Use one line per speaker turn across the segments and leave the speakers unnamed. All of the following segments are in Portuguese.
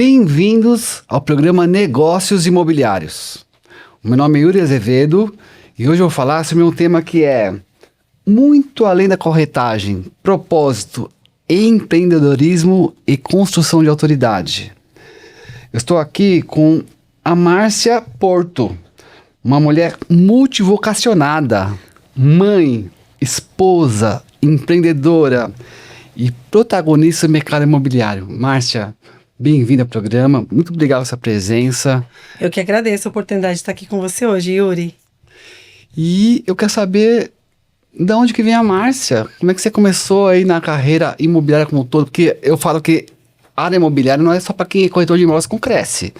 Bem-vindos ao programa Negócios Imobiliários. O meu nome é Yuri Azevedo e hoje eu vou falar sobre um tema que é muito além da corretagem, propósito, empreendedorismo e construção de autoridade. Eu estou aqui com a Márcia Porto, uma mulher multivocacionada, mãe, esposa, empreendedora e protagonista do mercado imobiliário. Márcia, bem-vinda ao programa, muito obrigado pela sua presença.
Eu que agradeço a oportunidade de estar aqui com você hoje, Yuri.
E eu quero saber de onde que vem a Márcia, como é que você começou aí na carreira imobiliária como um todo, porque eu falo que a área imobiliária não é só para quem é corretor de imóveis com cresce,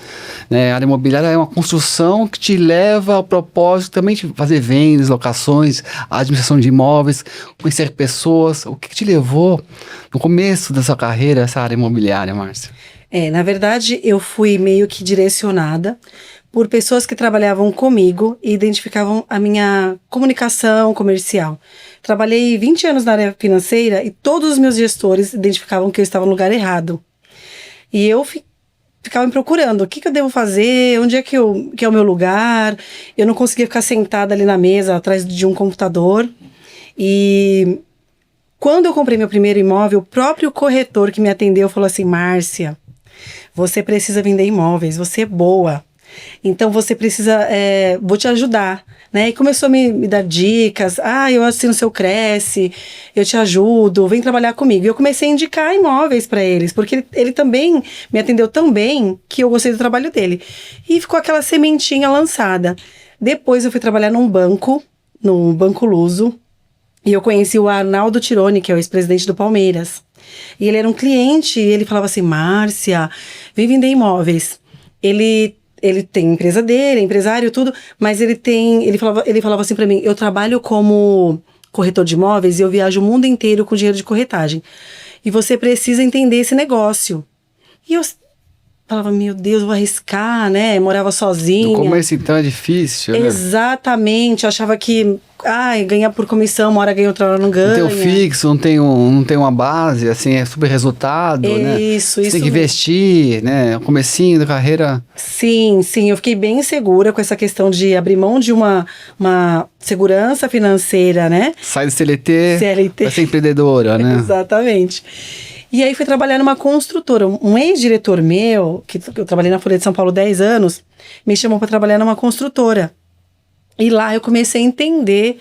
né? A área imobiliária é uma construção que te leva ao propósito também de fazer vendas, locações, administração de imóveis, conhecer pessoas. O que te levou no começo da sua carreira essa área imobiliária, Márcia?
Na verdade, eu fui meio que direcionada por pessoas que trabalhavam comigo e identificavam a minha comunicação comercial. Trabalhei 20 anos na área financeira e todos os meus gestores identificavam que eu estava no lugar errado. E eu ficava me procurando, o que eu devo fazer, onde é que é o meu lugar. Eu não conseguia ficar sentada ali na mesa, atrás de um computador. E quando eu comprei meu primeiro imóvel, o próprio corretor que me atendeu falou assim: Márcia, você precisa vender imóveis, você é boa. Então você precisa, vou te ajudar, né? E começou a me dar dicas. Eu assino seu Cresce, eu te ajudo, vem trabalhar comigo. E eu comecei a indicar imóveis para eles, porque ele também me atendeu tão bem que eu gostei do trabalho dele. E ficou aquela sementinha lançada. Depois eu fui trabalhar num banco Luso, e eu conheci o Arnaldo Tironi, que é o ex-presidente do Palmeiras. E ele era um cliente, e ele falava assim: Márcia, vem vender imóveis. Ele tem empresa dele, é empresário, tudo, mas ele falava assim pra mim: eu trabalho como corretor de imóveis e eu viajo o mundo inteiro com dinheiro de corretagem. E você precisa entender esse negócio. E eu falava: meu Deus, vou arriscar, né? Eu morava sozinha.
No começo, então, é difícil, né?
Exatamente. Eu achava que ganhar por comissão, uma hora ganha, outra hora não ganha.
Não tem o fixo, não tem uma base, assim, é super resultado, né?
Isso.
Você tem que investir, né? O comecinho da carreira.
Sim. Eu fiquei bem insegura com essa questão de abrir mão de uma segurança financeira, né?
Sai do CLT. Vai ser empreendedora, né?
Exatamente. E aí fui trabalhar numa construtora. Um ex-diretor meu, que eu trabalhei na Folha de São Paulo 10 anos, me chamou para trabalhar numa construtora. E lá eu comecei a entender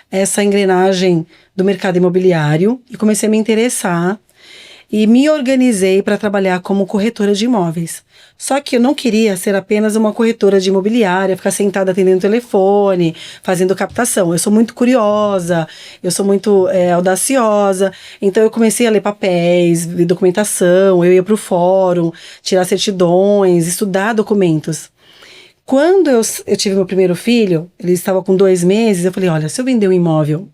essa engrenagem do mercado imobiliário e comecei a me interessar e me organizei para trabalhar como corretora de imóveis. Só que eu não queria ser apenas uma corretora de imobiliária, ficar sentada atendendo o telefone, fazendo captação. Eu sou muito curiosa, eu sou muito audaciosa, então eu comecei a ler papéis, ver documentação, eu ia para o fórum, tirar certidões, estudar documentos. Quando eu tive meu primeiro filho, ele estava com 2 meses, eu falei: olha, se eu vender um imóvel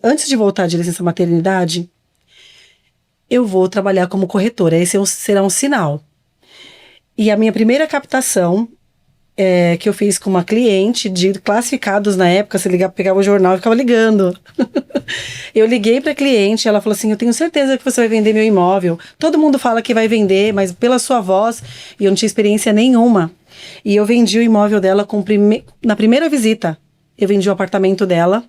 antes de voltar de licença maternidade, eu vou trabalhar como corretora, esse será um sinal. E a minha primeira captação, que eu fiz com uma cliente de classificados na época, você pegava o jornal e ficava ligando. Eu liguei para a cliente, ela falou assim: eu tenho certeza que você vai vender meu imóvel. Todo mundo fala que vai vender, mas pela sua voz, e eu não tinha experiência nenhuma. E eu vendi o imóvel dela na primeira visita. Eu vendi o apartamento dela.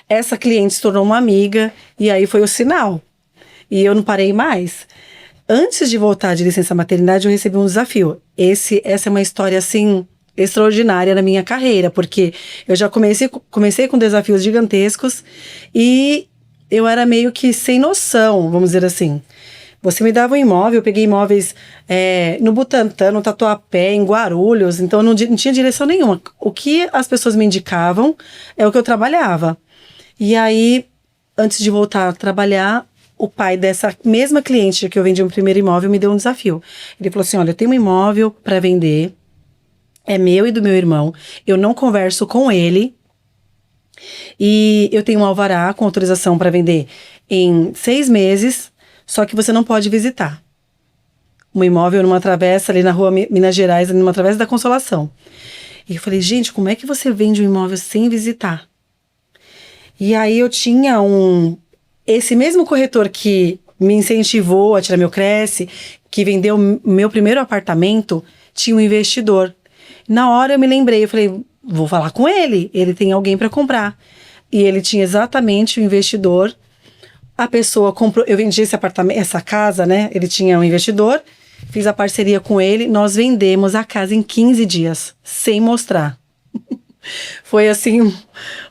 Essa cliente se tornou uma amiga, e aí foi o sinal. E eu não parei mais. Antes de voltar de licença maternidade, eu recebi um desafio. Essa é uma história, assim, extraordinária na minha carreira, porque eu já comecei com desafios gigantescos e eu era meio que sem noção, vamos dizer assim. Você me dava um imóvel, eu peguei imóveis no Butantã, no Tatuapé, em Guarulhos, então não tinha direção nenhuma. O que as pessoas me indicavam é o que eu trabalhava. E aí, antes de voltar a trabalhar, o pai dessa mesma cliente que eu vendi o primeiro imóvel me deu um desafio. Ele falou assim: olha, eu tenho um imóvel para vender, é meu e do meu irmão, eu não converso com ele, e eu tenho um alvará com autorização para vender em 6 meses, só que você não pode visitar. Um imóvel numa travessa ali na rua Minas Gerais, numa travessa da Consolação. E eu falei: gente, como é que você vende um imóvel sem visitar? E aí eu tinha esse mesmo corretor que me incentivou a tirar meu Cresce, que vendeu o meu primeiro apartamento, tinha um investidor. Na hora eu me lembrei, eu falei, vou falar com ele, ele tem alguém para comprar. E ele tinha exatamente o investidor. A pessoa comprou, eu vendi esse apartamento, essa casa, né? Ele tinha um investidor, fiz a parceria com ele, nós vendemos a casa em 15 dias, sem mostrar. Foi assim,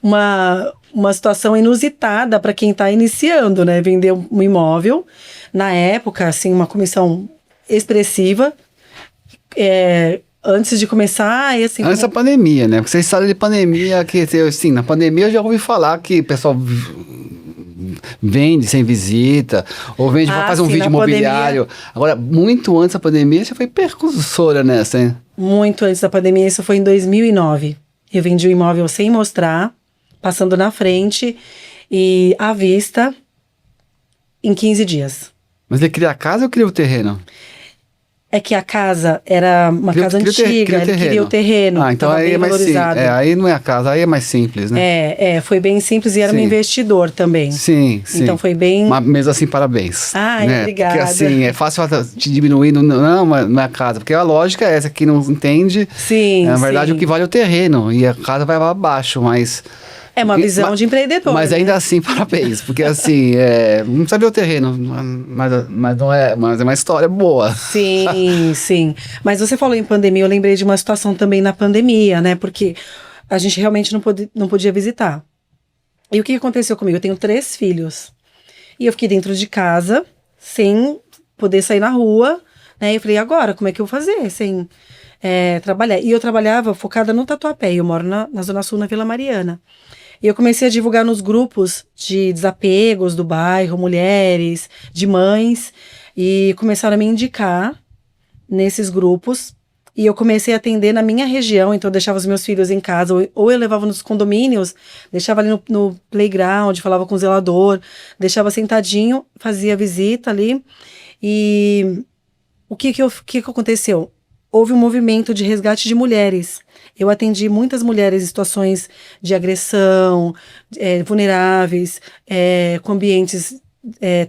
uma situação inusitada para quem está iniciando, né? Vender um imóvel. Na época, assim, uma comissão expressiva. Antes de começar, e assim...
Antes da pandemia, né? Porque vocês sabem de pandemia, que assim, na pandemia eu já ouvi falar que o pessoal vende sem visita, ou vende para fazer um vídeo imobiliário. Pandemia... Agora, muito antes da pandemia, você foi precursora nessa, hein?
Muito antes da pandemia, isso foi em 2009. Eu vendi o imóvel sem mostrar, passando na frente e à vista em 15 dias.
Mas ele queria a casa ou queria o terreno?
É que a casa era uma casa antiga, ele queria o terreno.
Ah, então aí é mais simples. Aí não é a casa, aí é mais simples, né?
Foi bem simples e era um investidor também.
Sim.
Então foi bem...
Mas mesmo assim, parabéns.
Né? Obrigada.
Porque assim, é fácil te diminuir, não é a casa. Porque a lógica é essa, que não entende.
Sim,
na verdade, o que vale é o terreno e a casa vai lá abaixo, mas...
É uma visão de empreendedor.
Mas ainda assim, parabéns. Porque assim, não precisa ver o terreno, mas é uma história boa.
Sim. Mas você falou em pandemia, eu lembrei de uma situação também na pandemia, né? Porque a gente realmente não podia visitar. E o que aconteceu comigo? Eu tenho 3 filhos. E eu fiquei dentro de casa, sem poder sair na rua, né? E eu falei, agora, como é que eu vou fazer sem trabalhar? E eu trabalhava focada no Tatuapé. Eu moro na Zona Sul, na Vila Mariana. E eu comecei a divulgar nos grupos de desapegos do bairro, mulheres, de mães, e começaram a me indicar nesses grupos. E eu comecei a atender na minha região, então eu deixava os meus filhos em casa, ou eu levava nos condomínios, deixava ali no playground, falava com o zelador, deixava sentadinho, fazia visita ali. E o que aconteceu? Houve um movimento de resgate de mulheres. Eu atendi muitas mulheres em situações de agressão, vulneráveis, com ambientes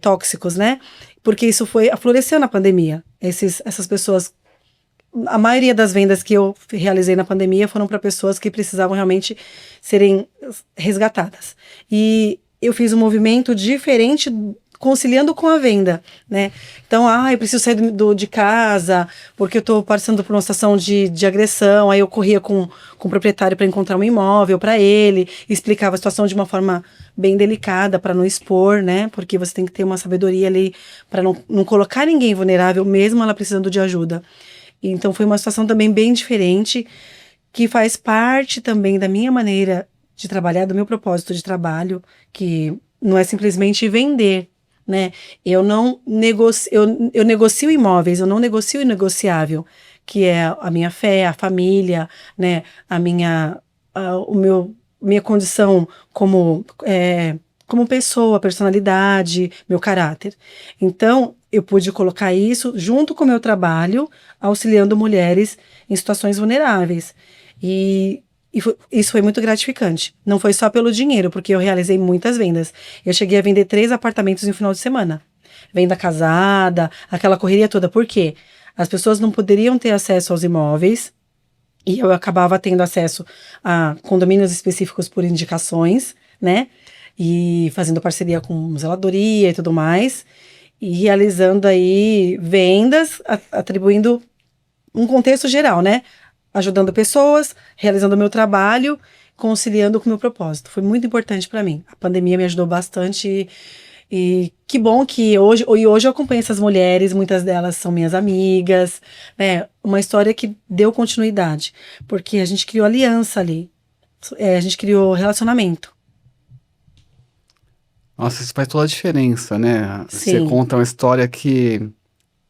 tóxicos, né? Porque isso floresceu na pandemia. Essas pessoas, a maioria das vendas que eu realizei na pandemia foram para pessoas que precisavam realmente serem resgatadas. E eu fiz um movimento diferente, conciliando com a venda, né? Então, eu preciso sair de casa, porque eu estou passando por uma situação de agressão, aí eu corria com o proprietário para encontrar um imóvel para ele, explicava a situação de uma forma bem delicada, para não expor, né? Porque você tem que ter uma sabedoria ali, para não colocar ninguém vulnerável, mesmo ela precisando de ajuda. Então, foi uma situação também bem diferente, que faz parte também da minha maneira de trabalhar, do meu propósito de trabalho, que não é simplesmente vender, né? Eu negocio imóveis, eu não negocio o inegociável, que é a minha fé, a família, né? Minha condição como pessoa, personalidade, meu caráter. Então, eu pude colocar isso junto com o meu trabalho, auxiliando mulheres em situações vulneráveis. Isso foi muito gratificante. Não foi só pelo dinheiro, porque eu realizei muitas vendas. Eu cheguei a vender 3 apartamentos em um final de semana. Venda casada, aquela correria toda. Por quê? As pessoas não poderiam ter acesso aos imóveis e eu acabava tendo acesso a condomínios específicos por indicações, né? E fazendo parceria com zeladoria e tudo mais. E realizando aí vendas, atribuindo um contexto geral, né? Ajudando pessoas, realizando o meu trabalho, conciliando com o meu propósito. Foi muito importante para mim. A pandemia me ajudou bastante e que bom que hoje eu acompanho essas mulheres, muitas delas são minhas amigas, né? Uma história que deu continuidade, porque a gente criou aliança ali, a gente criou relacionamento.
Nossa, isso faz toda a diferença, né?
Sim.
Você conta uma história que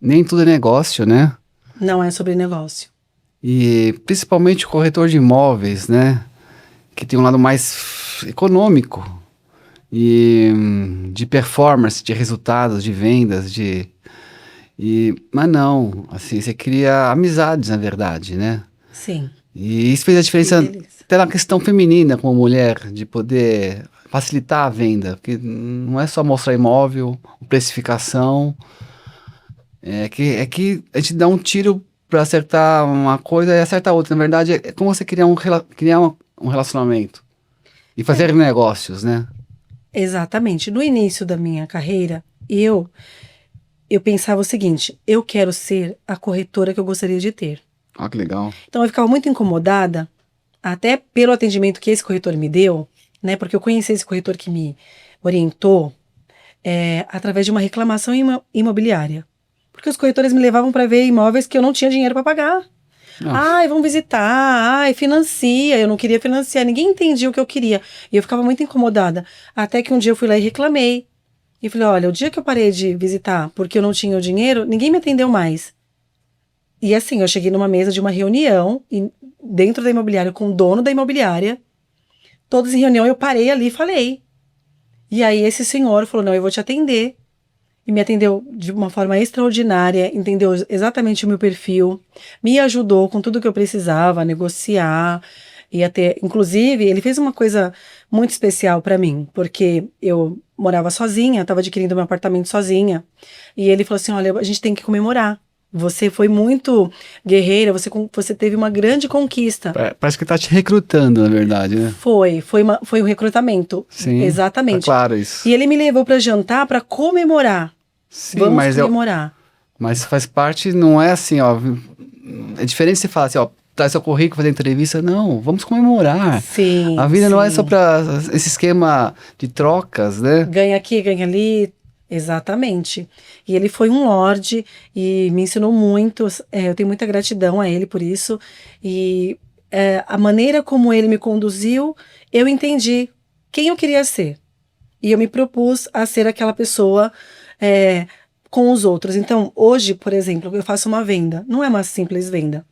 nem tudo é negócio, né?
Não é sobre negócio.
E principalmente o corretor de imóveis, né? Que tem um lado mais econômico e de performance, de resultados, de vendas, mas não, assim, você cria amizades, na verdade, né?
Sim.
E isso fez a diferença até na questão feminina como mulher, de poder facilitar a venda, porque não é só mostrar imóvel, precificação, É que a gente dá um tiro pra acertar uma coisa e acerta outra. Na verdade, é como você criar um relacionamento e fazer negócios, né?
Exatamente. No início da minha carreira, eu pensava o seguinte: eu quero ser a corretora que eu gostaria de ter.
Olha que legal.
Então eu ficava muito incomodada, até pelo atendimento que esse corretor me deu, né? Porque eu conheci esse corretor que me orientou através de uma reclamação imobiliária. Porque os corretores me levavam para ver imóveis que eu não tinha dinheiro para pagar.
Nossa.
Ai, vamos visitar. Ai, financia. Eu não queria financiar. Ninguém entendia o que eu queria. E eu ficava muito incomodada. Até que um dia eu fui lá e reclamei. E falei, olha, o dia que eu parei de visitar porque eu não tinha o dinheiro, ninguém me atendeu mais. E assim, eu cheguei numa mesa de uma reunião, dentro da imobiliária, com o dono da imobiliária. Todos em reunião, eu parei ali e falei. E aí esse senhor falou, não, eu vou te atender. E me atendeu de uma forma extraordinária, entendeu exatamente o meu perfil, me ajudou com tudo que eu precisava, a negociar, e até, inclusive, ele fez uma coisa muito especial para mim, porque eu morava sozinha, estava adquirindo meu apartamento sozinha, e ele falou assim, olha, a gente tem que comemorar. Você foi muito guerreira, você teve uma grande conquista.
Parece que tá te recrutando, na verdade, né?
Foi um recrutamento,
Sim, tá
exatamente.
claro isso.
E ele me levou para jantar para comemorar.
Sim,
Vamos
mas
comemorar.
mas faz parte, não é assim, ó. É diferente você falar assim, ó, traz seu currículo, fazer entrevista. Não, vamos comemorar.
Sim,
A vida não é só
sim.
pra esse esquema de trocas, né?
Ganha aqui, ganha ali. Exatamente. E ele foi um lorde e me ensinou muito. Eu tenho muita gratidão a ele por isso. E a maneira como ele me conduziu, eu entendi quem eu queria ser. E eu me propus a ser aquela pessoa com os outros. Então, hoje, por exemplo, eu faço uma venda. Não é uma simples venda.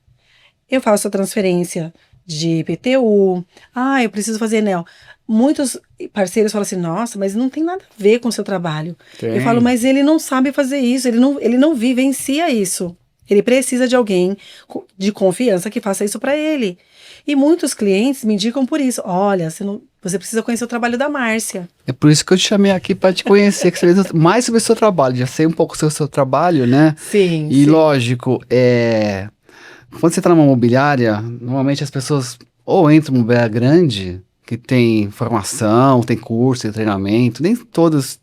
Eu faço a transferência de IPTU. Ah, eu preciso fazer ENEL. Muitos parceiros falam assim, nossa, mas não tem nada a ver com o seu trabalho. Eu falo,
Tem.
mas ele não sabe fazer isso, ele não vivencia isso. Ele precisa de alguém de confiança que faça isso para ele. E muitos clientes me indicam por isso. Olha, você precisa conhecer o trabalho da Márcia.
É por isso que eu te chamei aqui para te conhecer, que você mais sobre o seu trabalho. Já sei um pouco sobre o seu trabalho, né?
Sim,
E
sim.
lógico, quando você está numa imobiliária, normalmente as pessoas ou entram numa imobiliária grande, que tem formação, tem curso, tem treinamento, nem todos.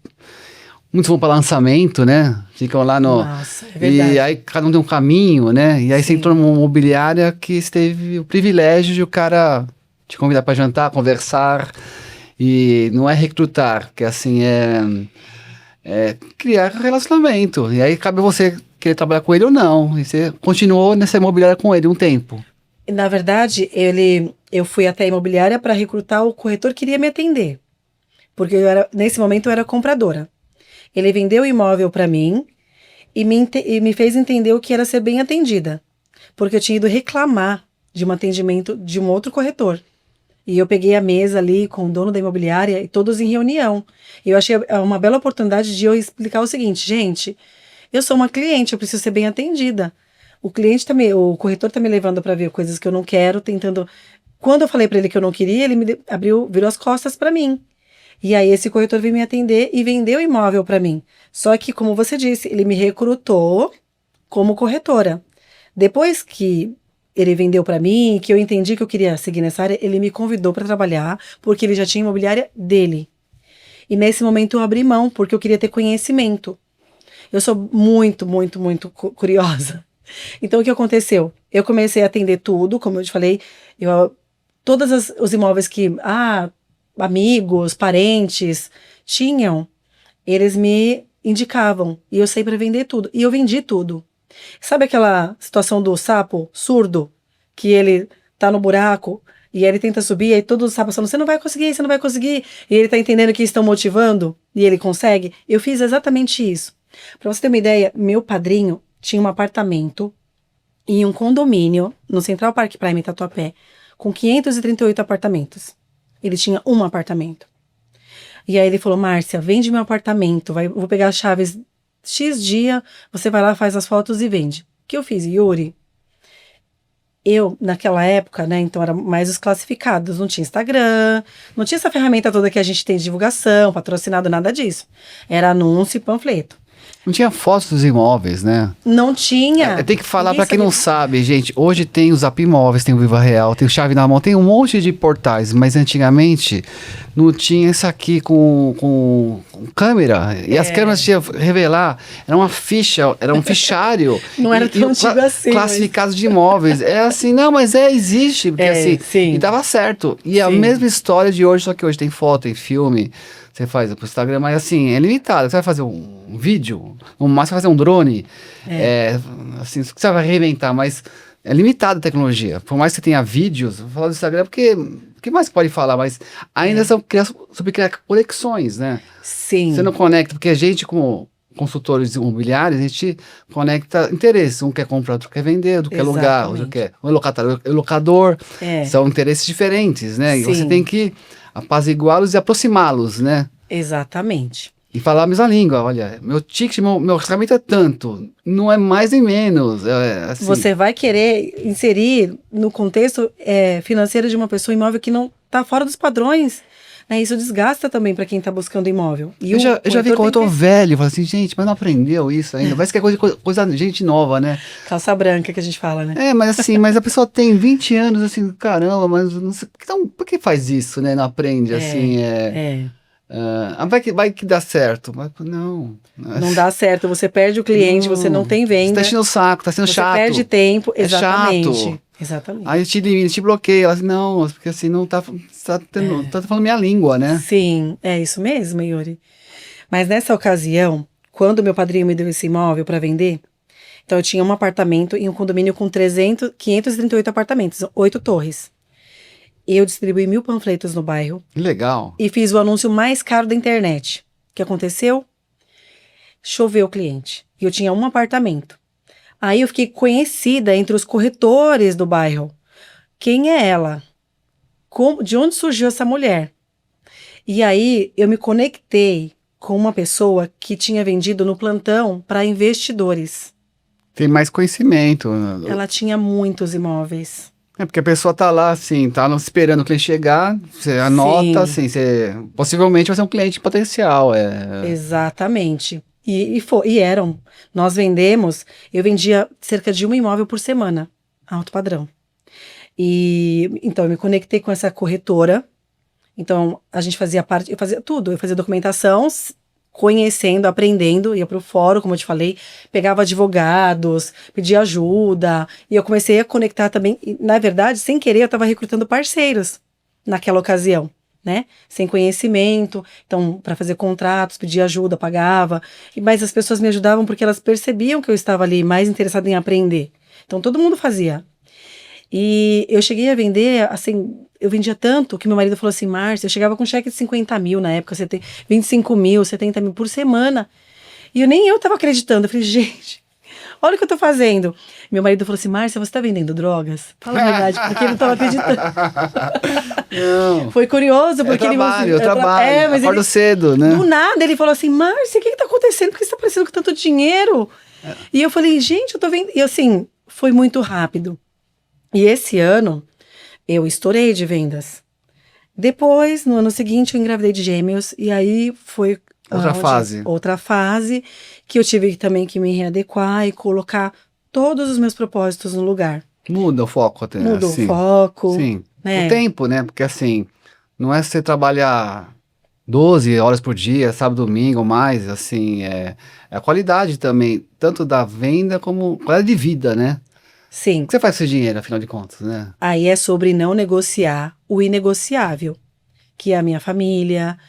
Muitos vão para lançamento, né? Ficam lá no.
Nossa, é
E
verdade.
aí cada um tem um caminho, né? E aí você
Sim.
entrou numa imobiliária que você teve o privilégio de o cara te convidar para jantar, conversar. E não é recrutar, que assim é criar relacionamento. E aí cabe você querer trabalhar com ele ou não. E você continuou nessa imobiliária com ele um tempo.
Na verdade, eu fui até a imobiliária para recrutar o corretor que iria me atender. Porque nesse momento eu era compradora. Ele vendeu o imóvel para mim e me fez entender o que era ser bem atendida. Porque eu tinha ido reclamar de um atendimento de um outro corretor. E eu peguei a mesa ali com o dono da imobiliária e todos em reunião. E eu achei uma bela oportunidade de eu explicar o seguinte, gente, eu sou uma cliente, eu preciso ser bem atendida. O corretor tá me levando para ver coisas que eu não quero, tentando. Quando eu falei para ele que eu não queria, ele virou as costas para mim. E aí esse corretor veio me atender e vendeu o imóvel para mim. Só que, como você disse, ele me recrutou como corretora. Depois que ele vendeu para mim, que eu entendi que eu queria seguir nessa área, ele me convidou para trabalhar, porque ele já tinha imobiliária dele. E nesse momento eu abri mão, porque eu queria ter conhecimento. Eu sou muito, muito, muito curiosa. Então o que aconteceu? Eu comecei a atender tudo, como eu te falei, todos os imóveis que amigos, parentes tinham, eles me indicavam. E eu saí para vender tudo. E eu vendi tudo. Sabe aquela situação do sapo surdo? Que ele tá no buraco e aí ele tenta subir, e aí todos os sapos falam, você não vai conseguir, você não vai conseguir. E ele tá entendendo que estão motivando e ele consegue. Eu fiz exatamente isso. Para você ter uma ideia, meu padrinho tinha um apartamento em um condomínio no Central Park Prime, em Tatuapé, com 538 apartamentos. Ele tinha um apartamento. E aí ele falou, Márcia, vende meu apartamento, vou pegar as chaves X dia, você vai lá, faz as fotos e vende. O que eu fiz, Yuri? Eu, naquela época, né, então era mais os classificados, não tinha Instagram, não tinha essa ferramenta toda que a gente tem de divulgação, patrocinado, nada disso. Era anúncio e panfleto.
Não tinha fotos dos imóveis, né?
Não tinha.
Tem que falar
Ninguém
pra quem não
sabia.
sabe, gente. Hoje tem o Zap Imóveis, tem o Viva Real, tem o Chave na Mão, tem um monte de portais, mas antigamente não tinha isso aqui com câmera. E as câmeras tinham que revelar, era uma ficha, era um fichário.
Não era tão antigo assim, mas-
classificados de imóveis. É assim, não, mas existe, porque assim,
sim.
e dava certo. E a
Sim.
mesma história de hoje, só que hoje tem foto, tem filme. Você faz pro Instagram, mas assim, é limitado. Você vai fazer um vídeo, no máximo vai fazer um drone. Assim, você vai reinventar, mas é limitada a tecnologia. Por mais que você tenha vídeos, vou falar do Instagram, porque o que mais pode falar? Mas ainda são sobre criar conexões, né?
Sim.
Você não conecta, porque a gente, como consultores imobiliários, a gente conecta interesses. Um quer comprar, outro quer vender, outro quer alugar, outro quer locador. São interesses diferentes, né? E você
Sim.
tem que apaziguá-los e aproximá-los, né?
Exatamente.
E falar a mesma língua. Olha, meu ticket, meu orçamento é tanto. Não é mais nem menos. Assim.
Você vai querer inserir no contexto financeiro de uma pessoa imóvel que não está fora dos padrões. Né? Isso desgasta também para quem está buscando imóvel. E
eu já vi
corretor
corretor velho, falo assim, gente, mas não aprendeu isso ainda. Parece que é coisa de gente nova, né?
Calça branca que a gente fala, né?
Mas assim, mas a pessoa tem 20 anos, assim, caramba, mas não sei, então, por que faz isso, né? Não aprende, assim, vai que dá certo, mas não.
Não dá certo, você perde o cliente, você não tem venda.
Você tá enchendo o saco, tá sendo
você
chato.
Você perde tempo, exatamente.
Chato.
Exatamente.
Aí te limita, te bloqueia, ela assim, não, porque assim, não tá falando minha língua, né?
Sim, é isso mesmo, Yuri. Mas nessa ocasião, quando meu padrinho me deu esse imóvel para vender, então eu tinha um apartamento em um condomínio com 538 apartamentos, 8 torres. Eu distribuí 1.000 panfletos no bairro.
Legal.
E fiz o anúncio mais caro da internet. O que aconteceu? Choveu o cliente. E eu tinha um apartamento. Aí eu fiquei conhecida entre os corretores do bairro. Quem é ela? De onde surgiu essa mulher? E aí eu me conectei com uma pessoa que tinha vendido no plantão para investidores.
Tem mais conhecimento.
Ela tinha muitos imóveis.
Porque a pessoa tá lá, assim, tá esperando o cliente chegar, você anota, assim, possivelmente vai ser um cliente potencial.
Exatamente. E eram. Eu vendia cerca de um imóvel por semana, alto padrão. Então eu me conectei com essa corretora. Então a gente eu fazia tudo, eu fazia documentação, conhecendo, aprendendo, ia para o fórum, como eu te falei, pegava advogados, pedia ajuda, e eu comecei a conectar também, e, na verdade, sem querer, eu estava recrutando parceiros naquela ocasião, né? Sem conhecimento, então, para fazer contratos, pedia ajuda, pagava, mas as pessoas me ajudavam porque elas percebiam que eu estava ali mais interessada em aprender. Então, todo mundo fazia. E eu cheguei a vender, assim, eu vendia tanto que meu marido falou assim, Márcia, eu chegava com cheque de 50 mil na época, 25 mil, 70 mil por semana. E nem eu tava acreditando. Eu falei, gente, olha o que eu tô fazendo. Meu marido falou assim, Márcia, você tá vendendo drogas? Fala a verdade, porque ele não tava acreditando.
Não.
Foi curioso, porque ele falou assim,
eu trabalho,
mas
acordo cedo, né?
Do nada, ele falou assim, Márcia, o que tá acontecendo? Por que você tá aparecendo com tanto dinheiro? E eu falei, gente, eu tô vendo... E assim, foi muito rápido. E esse ano, eu estourei de vendas. Depois, no ano seguinte, eu engravidei de gêmeos. E aí foi... Outra fase que eu tive também que me readequar e colocar todos os meus propósitos no lugar.
Muda o foco até.
Muda o foco.
Sim.
Né?
O tempo, né? Porque assim, não é você trabalhar 12 horas por dia, sábado, domingo ou mais, assim, é a qualidade também, tanto da venda como qualidade de vida, né?
Sim.
O que você faz com esse dinheiro, afinal de contas, né?
Aí é sobre não negociar o inegociável, que é a minha família,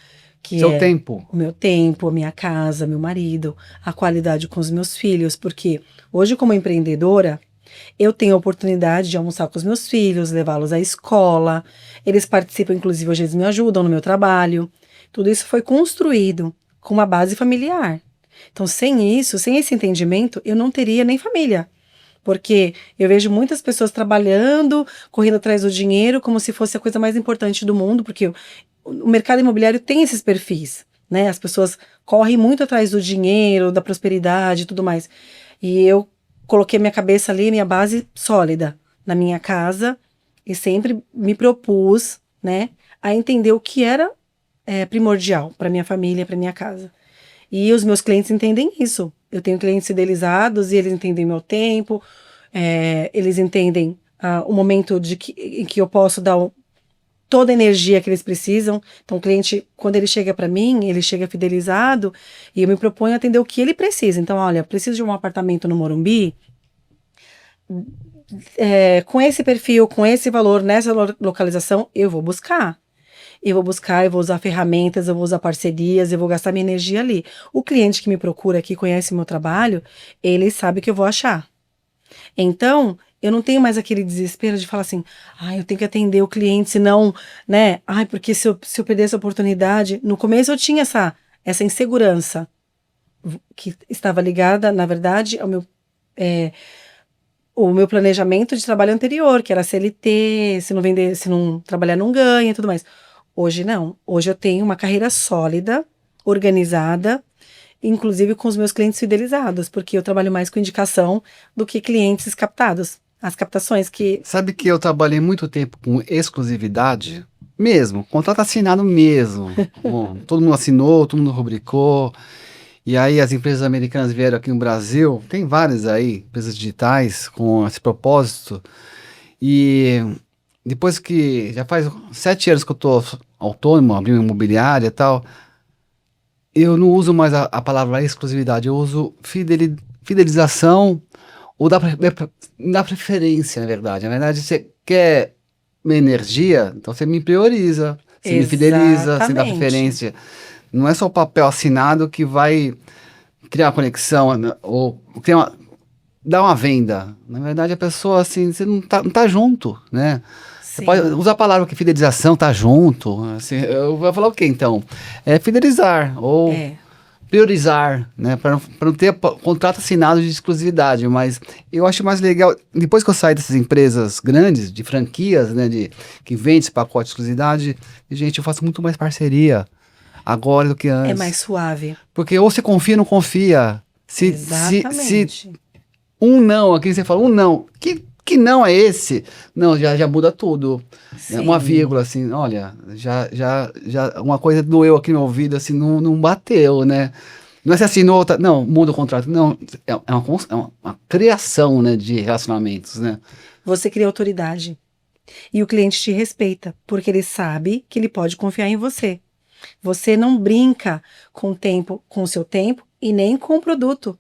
que
Seu tempo.
O meu tempo, a minha casa, meu marido, a qualidade com os meus filhos, porque hoje como empreendedora, eu tenho a oportunidade de almoçar com os meus filhos, levá-los à escola, eles participam, inclusive hoje eles me ajudam no meu trabalho, tudo isso foi construído com uma base familiar. Então sem esse entendimento, eu não teria nem família. Porque eu vejo muitas pessoas trabalhando, correndo atrás do dinheiro, como se fosse a coisa mais importante do mundo, porque o mercado imobiliário tem esses perfis, né? As pessoas correm muito atrás do dinheiro, da prosperidade e tudo mais. E eu coloquei minha cabeça ali, minha base sólida na minha casa, e sempre me propus, né, a entender o que era primordial para minha família, para minha casa. E os meus clientes entendem isso. Eu tenho clientes fidelizados e eles entendem meu tempo, eles entendem o momento em que eu posso dar toda a energia que eles precisam. Então, o cliente, quando ele chega para mim, ele chega fidelizado e eu me proponho atender o que ele precisa. Então, olha, preciso de um apartamento no Morumbi, com esse perfil, com esse valor, nessa localização, eu vou buscar. Eu vou usar ferramentas, eu vou usar parcerias, eu vou gastar minha energia ali. O cliente que me procura, que conhece meu trabalho, ele sabe que eu vou achar. Então, eu não tenho mais aquele desespero de falar assim, eu tenho que atender o cliente, senão, né? Porque se eu perder essa oportunidade... No começo eu tinha essa insegurança, que estava ligada, na verdade, ao o meu planejamento de trabalho anterior, que era CLT, se não vender, se não trabalhar não ganha e tudo mais. Hoje não. Hoje eu tenho uma carreira sólida, organizada, inclusive com os meus clientes fidelizados, porque eu trabalho mais com indicação do que clientes captados. As captações que...
Sabe que eu trabalhei muito tempo com exclusividade? Mesmo, contrato assinado mesmo. Bom, todo mundo assinou, todo mundo rubricou. E aí as empresas americanas vieram aqui no Brasil, tem várias aí, empresas digitais com esse propósito. E depois que já faz 7 anos que eu estou autônomo, abri uma imobiliária e tal, eu não uso mais a palavra exclusividade, eu uso fidelização ou dá preferência, na verdade. Na verdade, você quer minha energia, então você me prioriza, você me fideliza, você dá preferência. Não é só o papel assinado que vai criar uma conexão, né, ou dar uma venda. Na verdade, a pessoa, assim, você não tá junto, né? Você pode usar a palavra que fidelização, tá junto. Assim, eu vou falar o quê, então? É fidelizar ou priorizar, né? Para não ter contrato assinado de exclusividade. Mas eu acho mais legal, depois que eu saí dessas empresas grandes, de franquias, né? Que vende esse pacote de exclusividade, gente, eu faço muito mais parceria agora do que antes.
É mais suave.
Porque ou você confia ou não confia.
Exatamente.
Se um não, aqui você fala, um não. Que não é esse? Não, já muda tudo.
Sim.
Uma vírgula, assim, olha, já uma coisa doeu aqui no ouvido, assim, não bateu, né? Não é se assinou, não, muda o contrato. Não, é uma criação, né, de relacionamentos, né?
Você cria autoridade. E o cliente te respeita, porque ele sabe que ele pode confiar em você. Você não brinca com o seu tempo e nem com o produto.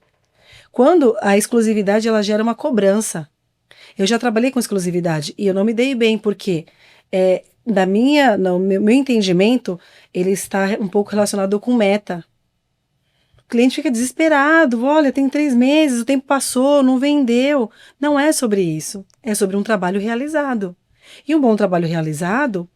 Quando a exclusividade, ela gera uma cobrança. Eu já trabalhei com exclusividade e eu não me dei bem, porque no meu entendimento, ele está um pouco relacionado com meta. O cliente fica desesperado, olha, tem 3 meses, o tempo passou, não vendeu. Não é sobre isso, é sobre um trabalho realizado. E um bom trabalho realizado,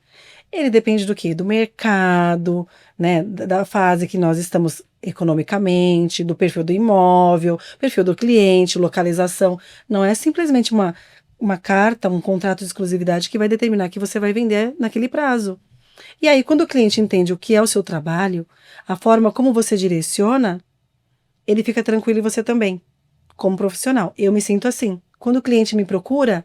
ele depende do quê? Do mercado, né? Da fase que nós estamos economicamente, do perfil do imóvel, perfil do cliente, localização. Não é simplesmente uma carta, um contrato de exclusividade que vai determinar que você vai vender naquele prazo. E aí, quando o cliente entende o que é o seu trabalho, a forma como você direciona, ele fica tranquilo e você também, como profissional. Eu me sinto assim. Quando o cliente me procura,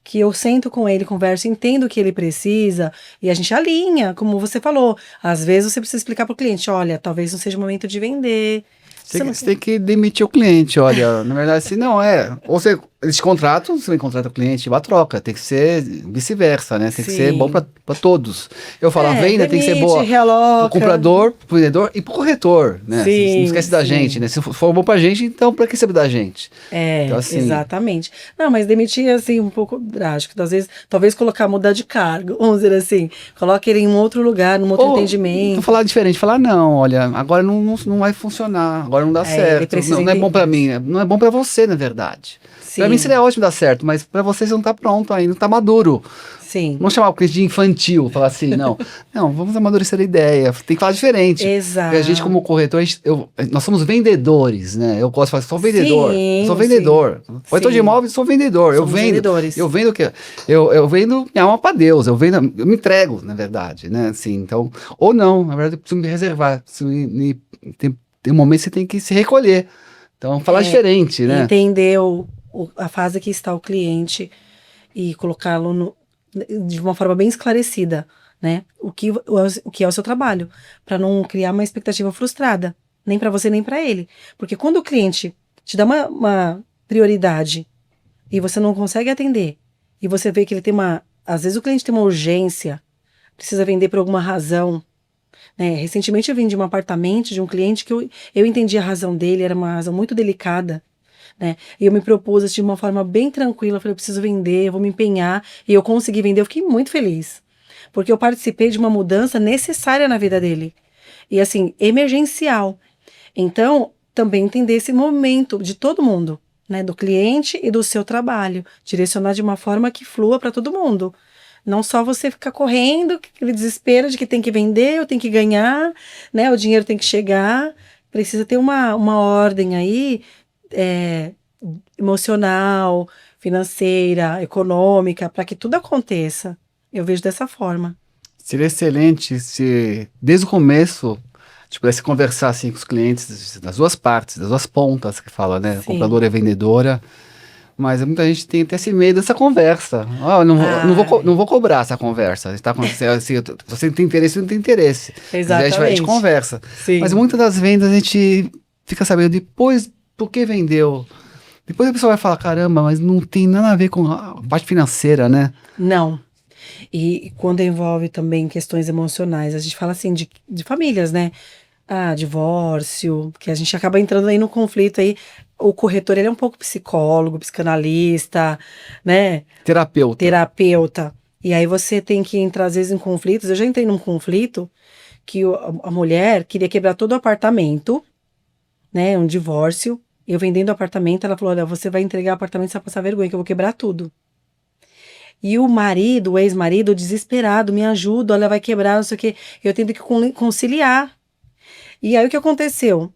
que eu sento com ele, converso, entendo o que ele precisa e a gente alinha, como você falou. Às vezes você precisa explicar para o cliente, olha, talvez não seja o momento de vender.
Você tem que demitir o cliente, olha, na verdade, assim, não é. Ou eles contratam, você contrata o cliente, a troca, tem que ser vice-versa, né? Tem que ser bom para todos. Eu falo, a venda tem que ser boa pro comprador, pro vendedor e pro corretor, né? Sim, não esquece da gente, né? Se for bom pra gente, então pra que saber da gente? Então, assim,
exatamente. Não, mas demitir, assim, um pouco drástico. Às vezes, talvez mudar de cargo, vamos dizer assim. Coloque ele em um outro lugar, num outro atendimento.
Falar diferente, falar, não, olha, agora não vai funcionar, agora não dá certo, não é bom pra mim, não é bom pra você, na verdade. Sim. Pra mim seria ótimo dar certo, mas pra você não tá pronto ainda, não tá maduro.
Sim.
Vamos chamar o cliente de infantil, falar assim, não, vamos amadurecer a ideia, tem que falar diferente.
Exato.
Porque a gente como corretor, nós somos vendedores, né? Eu gosto de falar, sou vendedor, sou vendedor. Corretor de imóveis, sou vendedor, eu vendo.
Vendedores.
Eu vendo o quê? Eu vendo minha alma pra Deus, eu me entrego, na verdade, né? Assim, então, ou não, na verdade eu preciso me reservar, tem um momento que você tem que se recolher. Então, falar diferente, né?
Entender a fase que está o cliente e colocá-lo de uma forma bem esclarecida, né? O que é o seu trabalho, para não criar uma expectativa frustrada. Nem para você, nem para ele. Porque quando o cliente te dá uma prioridade e você não consegue atender, e você vê que ele tem às vezes o cliente tem uma urgência, precisa vender por alguma razão, né? Recentemente eu vendi um apartamento de um cliente que eu entendi a razão dele, era uma razão muito delicada, né? E eu me propus assim, de uma forma bem tranquila, eu falei, eu preciso vender, eu vou me empenhar, e eu consegui vender, eu fiquei muito feliz, porque eu participei de uma mudança necessária na vida dele, e assim, emergencial. Então, também entender esse momento de todo mundo, né? Do cliente e do seu trabalho, direcionar de uma forma que flua para todo mundo. Não só você ficar correndo, aquele desespero de que tem que vender, eu tenho que ganhar, né? O dinheiro tem que chegar. Precisa ter uma ordem aí, é, emocional, financeira, econômica, para que tudo aconteça. Eu vejo dessa forma.
Seria excelente se, desde o começo, tipo, pudesse conversar assim com os clientes das duas partes, das duas pontas que fala, né?
Sim.
Compradora e vendedora. Mas muita gente tem até esse medo dessa conversa. Não vou cobrar essa conversa. Está acontecendo assim, você tem interesse, não tem interesse.
Exatamente.
A gente conversa.
Sim.
Mas muitas das vendas a gente fica sabendo depois por que vendeu. Depois a pessoa vai falar, caramba, mas não tem nada a ver com a parte financeira, né?
Não. E quando envolve também questões emocionais, a gente fala assim de famílias, né? Ah, divórcio, que a gente acaba entrando aí no conflito aí. O corretor, ele é um pouco psicólogo, psicanalista, né? Terapeuta. E aí você tem que entrar, às vezes, em conflitos. Eu já entrei num conflito que a mulher queria quebrar todo o apartamento, né? Um divórcio. Eu vendendo o apartamento, ela falou, olha, você vai entregar o apartamento, você vai passar vergonha, que eu vou quebrar tudo. E o marido, o ex-marido, desesperado, me ajuda, olha, vai quebrar, não sei o quê. Eu tendo que conciliar. E aí o que aconteceu?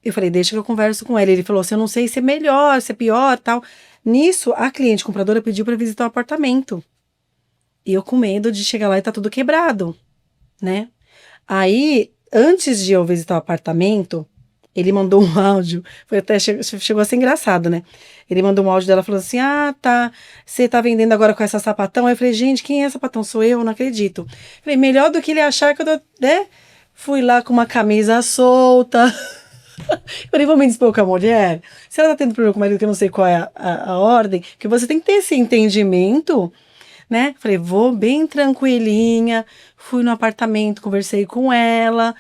Eu falei, deixa que eu converso com ele. Ele falou assim, eu não sei se é melhor, se é pior, tal. Nisso, a cliente compradora pediu para visitar o apartamento. E eu com medo de chegar lá e tá tudo quebrado, né? Aí, antes de eu visitar o apartamento, ele mandou um áudio, foi até chegou a ser engraçado, né? Ele mandou um áudio dela falando assim, ah, tá, você tá vendendo agora com essa sapatão? Aí eu falei, gente, quem é sapatão? Sou eu? Não acredito. Falei, melhor do que ele achar que eu tô, né? Fui lá com uma camisa solta. Eu falei, vou me dispor com a mulher? Se ela tá tendo problema com o marido, que eu não sei qual é a ordem, que você tem que ter esse entendimento, né? Falei, vou bem tranquilinha, fui no apartamento, conversei com ela,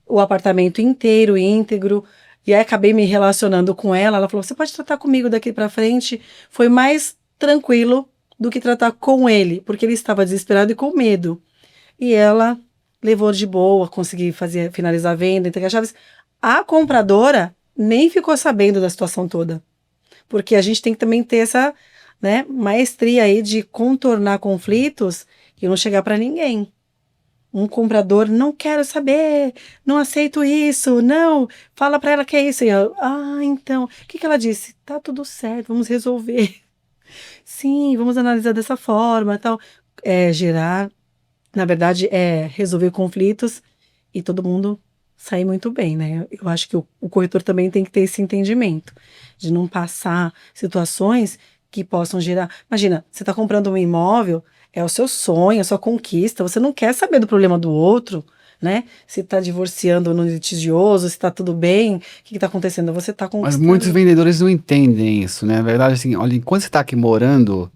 o apartamento inteiro, íntegro, e aí acabei me relacionando com ela. Ela falou, você pode tratar comigo daqui pra frente? Foi mais tranquilo do que tratar com ele, porque ele estava desesperado e com medo. E ela levou de boa, consegui finalizar a venda, entregar chaves. A compradora nem ficou sabendo da situação toda, porque a gente tem que também ter essa, né, maestria aí de contornar conflitos e não chegar para ninguém. Um comprador, não quero saber, não aceito isso, não, fala para ela que é isso. E eu, então, o que ela disse? Tá tudo certo, vamos resolver. Sim, vamos analisar dessa forma, tal. Gerar, na verdade, resolver conflitos e todo mundo sair muito bem, né? Eu acho que o corretor também tem que ter esse entendimento de não passar situações que possam gerar. Imagina, você está comprando um imóvel, é o seu sonho, a sua conquista, você não quer saber do problema do outro, né? Se está divorciando no litigioso, se está tudo bem, o que está acontecendo? Você está conquistando.
Mas muitos vendedores não entendem isso, né? Na verdade, assim, olha, enquanto você está aqui morando,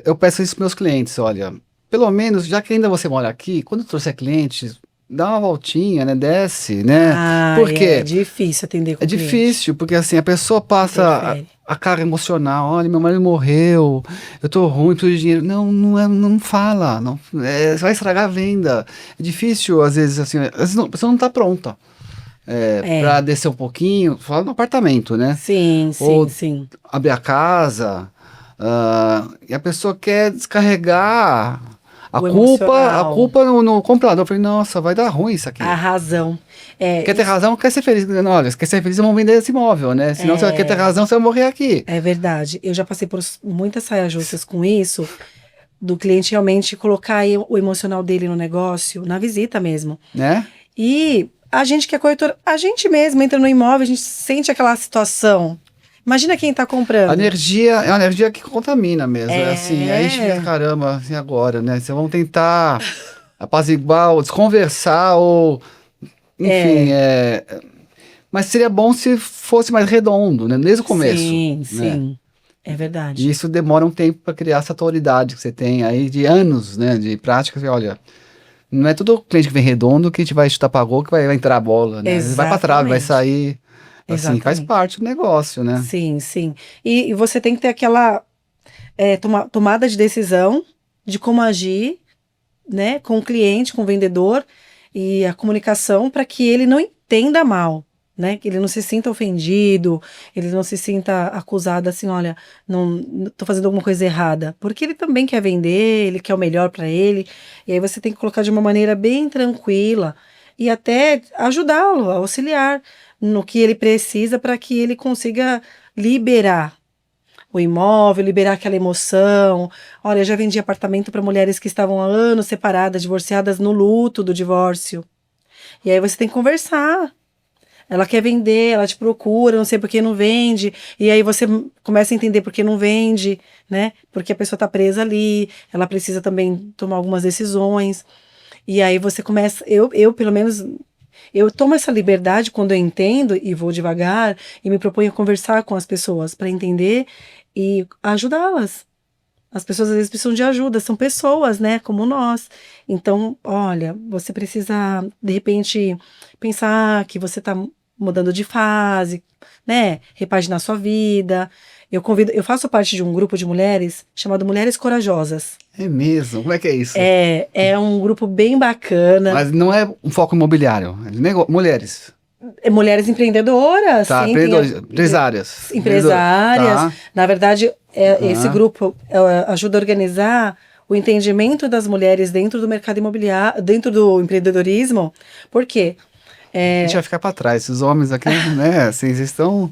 eu peço isso para meus clientes, olha, pelo menos, já que ainda você mora aqui, quando trouxer clientes, dá uma voltinha, né? Desce, né? Porque
é difícil atender com
é
cliente.
difícil, porque assim, a pessoa passa a cara emocional, olha, meu marido morreu, eu tô ruim, preciso de dinheiro. Não fala, não, você vai estragar a venda. É difícil, às vezes, assim, às vezes a pessoa não tá pronta. Pra descer um pouquinho, fala no apartamento, né?
Sim,
Ou
sim.
abrir a casa, e a pessoa quer descarregar a culpa no comprador. Eu falei, nossa, vai dar ruim isso aqui.
A razão.
Quer ter razão, quer ser feliz. Olha, quer ser feliz, vamos vender esse imóvel, né? Senão você quer ter razão, você vai morrer aqui.
É verdade. Eu já passei por muitas saias justas com isso, do cliente realmente colocar aí o emocional dele no negócio, na visita mesmo.
Né?
E a gente que é corretor, a gente mesmo entra no imóvel, a gente sente aquela situação. Imagina quem tá comprando.
A energia é uma energia que contamina mesmo. Assim, aí a gente fica, caramba, assim, agora, né? Vamos tentar apaziguar, ou desconversar, ou enfim, mas seria bom se fosse mais redondo, né? Desde o começo.
Sim,
né?
sim. É verdade.
E isso demora um tempo para criar essa autoridade que você tem aí de anos, né? De prática. Que, olha, não é todo cliente que vem redondo que a gente vai chutar pra gol que vai entrar a bola, né? Às vezes vai pra trave, vai
Exatamente.
sair. Assim, faz
Exatamente.
parte do negócio, né?
Sim, sim. E você tem que ter aquela tomada de decisão de como agir, né, com o cliente, com o vendedor e a comunicação para que ele não entenda mal, né, que ele não se sinta ofendido, ele não se sinta acusado assim, olha, não tô fazendo alguma coisa errada, porque ele também quer vender, ele quer o melhor para ele, e aí você tem que colocar de uma maneira bem tranquila e até ajudá-lo, auxiliar no que ele precisa para que ele consiga liberar o imóvel, liberar aquela emoção. Olha, eu já vendi apartamento para mulheres que estavam há anos separadas, divorciadas no luto do divórcio. E aí você tem que conversar. Ela quer vender, ela te procura, não sei por que não vende. E aí você começa a entender por que não vende, né? Porque a pessoa está presa ali, ela precisa também tomar algumas decisões. E aí você começa, eu pelo menos, eu tomo essa liberdade quando eu entendo e vou devagar e me proponho a conversar com as pessoas para entender e ajudá-las. As pessoas às vezes precisam de ajuda, são pessoas, né, como nós. Então, olha, você precisa de repente pensar que você está mudando de fase, né, repaginar sua vida. Eu faço parte de um grupo de mulheres chamado Mulheres Corajosas.
É mesmo? Como é que é isso?
É um grupo bem bacana.
Mas não é um foco imobiliário, é mulheres.
Mulheres empreendedoras,
Tá,
sim,
empresárias.
empresárias.
Tá.
Na verdade, esse
Aham.
grupo ajuda a organizar o entendimento das mulheres dentro do mercado imobiliário, dentro do empreendedorismo. Por quê?
A gente vai ficar para trás. Esses homens aqui, né? Assim, vocês estão.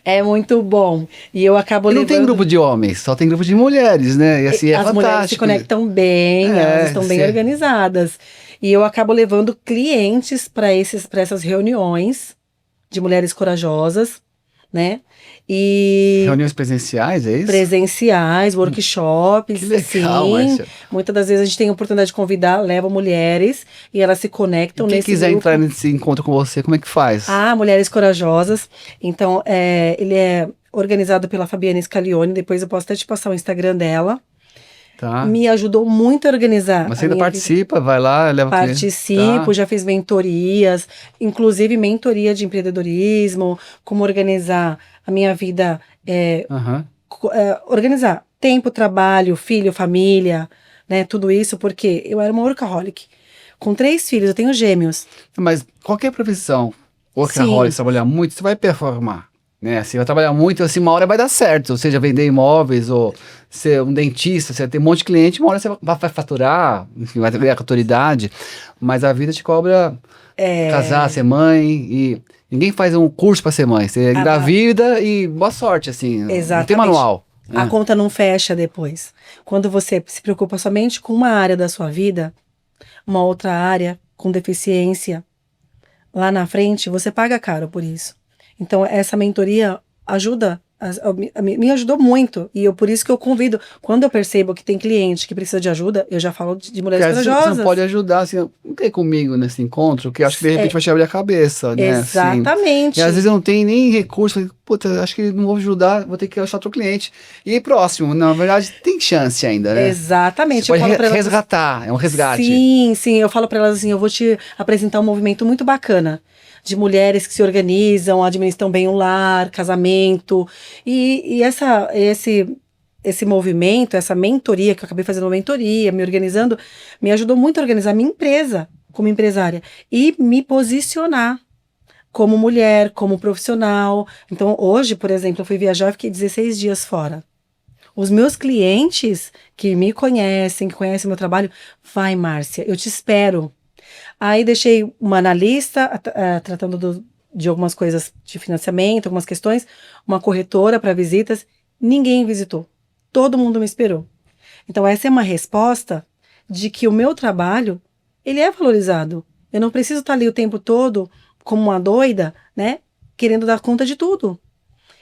É muito bom. E eu acabo
E não tem
levando.
grupo de homens, só tem grupo de mulheres, né? E assim, é
As mulheres se
fantástico.
conectam bem, elas estão bem
Sim.
organizadas. E eu acabo levando clientes para essas reuniões de mulheres corajosas, né? E
Reuniões presenciais, é isso?
presenciais,
Que
workshops,
legal,
sim.
Márcia.
Muitas das vezes a gente tem a oportunidade de convidar, leva mulheres e elas se
E
conectam
quem
nesse
quiser
grupo.
entrar nesse encontro com você, como é que faz?
Mulheres Corajosas. Então, ele é organizado pela Fabiana Scalione. Depois eu posso até te passar o Instagram dela.
Tá.
Me ajudou muito a organizar
Mas
a
você ainda
minha vida.
participa, vai lá, leva o cliente.
Participo,
Tá.
já fiz mentorias, inclusive mentoria de empreendedorismo, como organizar a minha vida,
Aham.
organizar tempo, trabalho, filho, família, né, tudo isso, porque eu era uma workaholic. Com 3 filhos, eu tenho gêmeos.
Mas qualquer profissão, workaholic,
Sim,
trabalhar muito, você vai performar. Né? Assim, vai trabalhar muito, assim, uma hora vai dar certo. Ou seja, vender imóveis, ou ser um dentista, você tem um monte de cliente, uma hora você vai faturar, enfim, vai ter autoridade. Mas a vida te cobra casar, ser mãe, e ninguém faz um curso para ser mãe. Você engravida e boa sorte, assim. Não tem
exatamente.
manual.
A
Né?
conta não fecha depois. Quando você se preocupa somente com uma área da sua vida, uma outra área com deficiência, lá na frente, você paga caro por isso. Então, essa mentoria ajuda, me ajudou muito. E por isso que eu convido, quando eu percebo que tem cliente que precisa de ajuda, eu já falo de
Porque
mulheres
às vezes você
corajosas.
não pode ajudar, assim, não tem comigo nesse encontro, que eu acho que de repente vai te abrir a cabeça, né? Assim.
Exatamente.
E às vezes eu não tenho nem recurso, falei, puta, acho que não vou ajudar, vou ter que achar outro cliente. E próximo, na verdade, tem chance ainda, né?
Exatamente.
Você
Eu
pode
falo pra elas,
resgatar, é um resgate.
sim, sim. Eu falo para elas assim, eu vou te apresentar um movimento muito bacana de mulheres que se organizam, administram bem o lar, casamento. E esse movimento, essa mentoria, que eu acabei fazendo uma mentoria, me organizando, me ajudou muito a organizar minha empresa como empresária e me posicionar como mulher, como profissional. Então, hoje, por exemplo, eu fui viajar e fiquei 16 dias fora. Os meus clientes que me conhecem, que conhecem meu trabalho, vai, Márcia, eu te espero. Aí deixei uma analista tratando de algumas coisas de financiamento, algumas questões, uma corretora para visitas. Ninguém visitou. Todo mundo me esperou. Então essa é uma resposta de que o meu trabalho, ele é valorizado. Eu não preciso estar ali o tempo todo como uma doida, né? Querendo dar conta de tudo.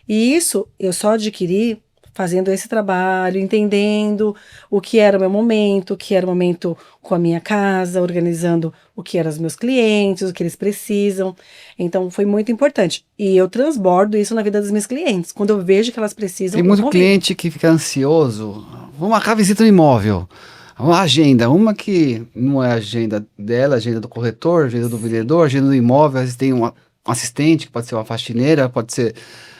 E isso eu só adquiri fazendo esse trabalho, entendendo o que era o meu momento, o que era o momento com a minha casa, organizando o que eram os meus clientes, o que eles precisam. Então, foi muito importante. E eu transbordo isso na vida dos meus clientes. Quando eu vejo que elas precisam,
Tem
eu
muito
convido.
cliente que fica ansioso. Vamos marcar visita no imóvel. Uma agenda, uma que não é a agenda dela, a agenda do corretor, a agenda do vendedor, a agenda do imóvel. Às vezes tem um assistente, que pode ser uma faxineira, pode ser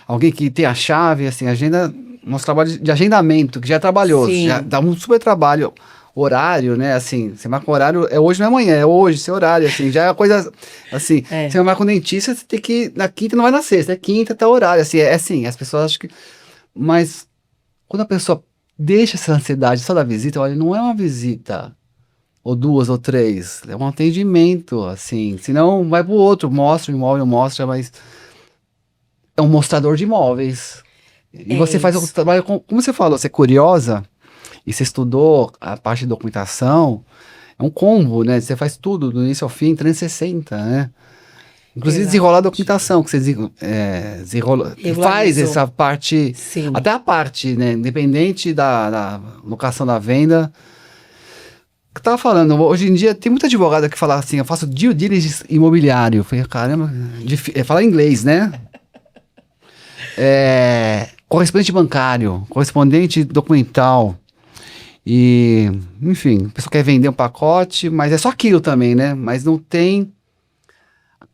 alguém que tem a chave, assim, agenda, nosso trabalho de agendamento, que já é trabalhoso,
Sim.
já dá um super trabalho, horário, né, assim, você marca o horário, é hoje, não é amanhã, é hoje, seu horário, assim, já é uma coisa, assim,
É.
você marca um dentista, você tem que ir na quinta, não vai na sexta, é quinta, tá horário, assim, é assim, as pessoas acham que, mas quando a pessoa deixa essa ansiedade só da visita, olha, não é uma visita, ou duas, ou três, é um atendimento, assim, senão vai pro outro, mostra o imóvel, mostra, mas é um mostrador de imóveis. E
É
você faz o
isso.
trabalho, como você falou, você é curiosa, e você estudou a parte de documentação, é um combo, né? Você faz tudo, do início ao fim, 360, né? Inclusive desenrolar a
Exatamente.
documentação, que você desenrola, que faz
Regularizou.
essa parte,
Sim.
até a parte, né? Independente da locação da venda. Que eu tava falando, hoje em dia tem muita advogada que fala assim, eu faço due diligence imobiliário. Eu falei, caramba, falar inglês, né? Correspondente bancário, correspondente documental. E, enfim, a pessoa quer vender um pacote, mas é só aquilo também, né? Mas não tem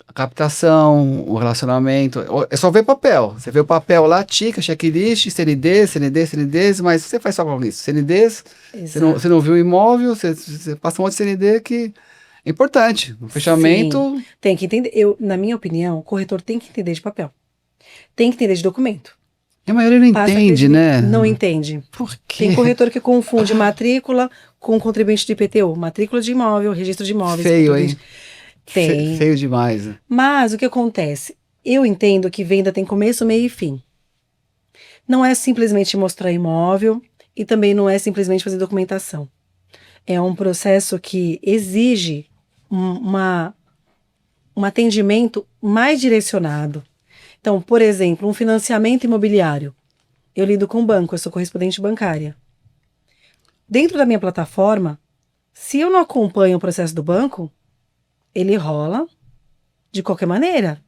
a captação, o relacionamento. É só ver papel. Você vê o papel lá, tica, checklist, CNDs, mas você faz só com isso. CNDs,
Exato.
você não viu o imóvel, você passa um monte de CND que é importante. No fechamento,
Sim. Tem que entender. Na minha opinião, o corretor tem que entender de papel. Tem que entender de documento.
a maioria não
Passa
entende, né?
Não entende.
Por quê?
Tem corretor que confunde matrícula com contribuinte de IPTU. Matrícula de imóvel, registro de imóveis.
Feio, hein?
Tem.
Feio demais. Né?
Mas o que acontece? Eu entendo que venda tem começo, meio e fim. Não é simplesmente mostrar imóvel e também não é simplesmente fazer documentação. É um processo que exige um atendimento mais direcionado. Então, por exemplo, um financiamento imobiliário. Eu lido com banco, eu sou correspondente bancária. Dentro da minha plataforma, se eu não acompanho o processo do banco, ele rola de qualquer maneira.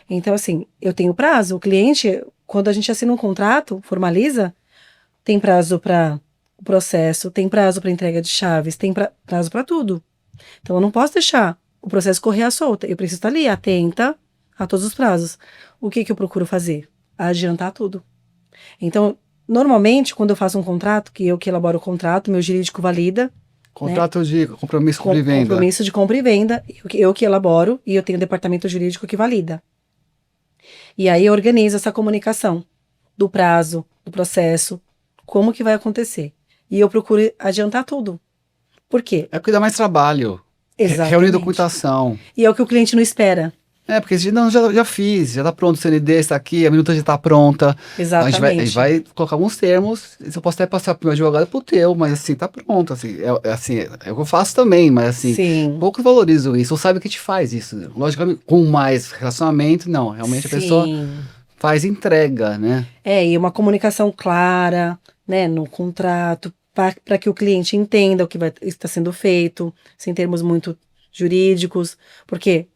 Então, assim, eu tenho prazo. O cliente, quando a gente assina um contrato, formaliza, tem prazo para o processo, tem prazo para entrega de chaves, tem prazo para tudo. Então, eu não posso deixar o processo correr à solta. Eu preciso estar ali, atenta a todos os prazos. O que eu procuro fazer? Adiantar tudo. Então, normalmente, quando eu faço um contrato, que eu que elaboro o contrato, meu jurídico valida.
Contrato de compromisso de venda.
Compromisso de compra e venda, eu que elaboro e eu tenho o departamento jurídico que valida. E aí eu organizo essa comunicação do prazo, do processo, como que vai acontecer. E eu procuro adiantar tudo. Por quê?
É porque dá mais trabalho.
Exatamente.
Reunir documentação.
E é o que o cliente não espera.
Porque não, já fiz, já tá pronto, o CND está aqui, a minuta já tá pronta.
Exatamente.
A gente vai colocar alguns termos, eu posso até passar pro meu advogado e pro teu, mas assim, tá pronto, assim, é o que eu faço também, mas assim,
Sim.
poucos valorizam isso, ou sabe que te faz isso. Logicamente, com mais relacionamento, não, realmente a pessoa faz entrega, né?
E uma comunicação clara, né, no contrato, para que o cliente entenda o que está sendo feito, sem termos muito jurídicos, porque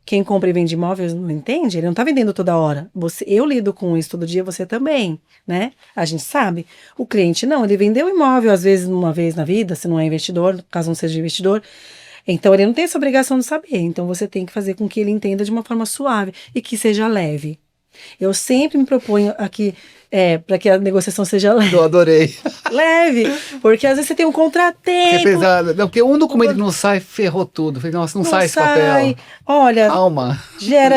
quem compra e vende imóveis não entende, ele não está vendendo toda hora. Eu lido com isso todo dia, você também, né? A gente sabe. O cliente não, ele vendeu o imóvel, às vezes, uma vez na vida, se não é investidor, caso não seja investidor. Então, ele não tem essa obrigação de saber. Então, você tem que fazer com que ele entenda de uma forma suave e que seja leve. Eu sempre me proponho aqui, para que a negociação seja leve.
Eu adorei.
Leve, porque às vezes você tem um contratempo.
É pesado. Não, porque um documento que não sai, ferrou tudo. Falei, nossa, não sai esse papel.
Olha,
calma.
Gera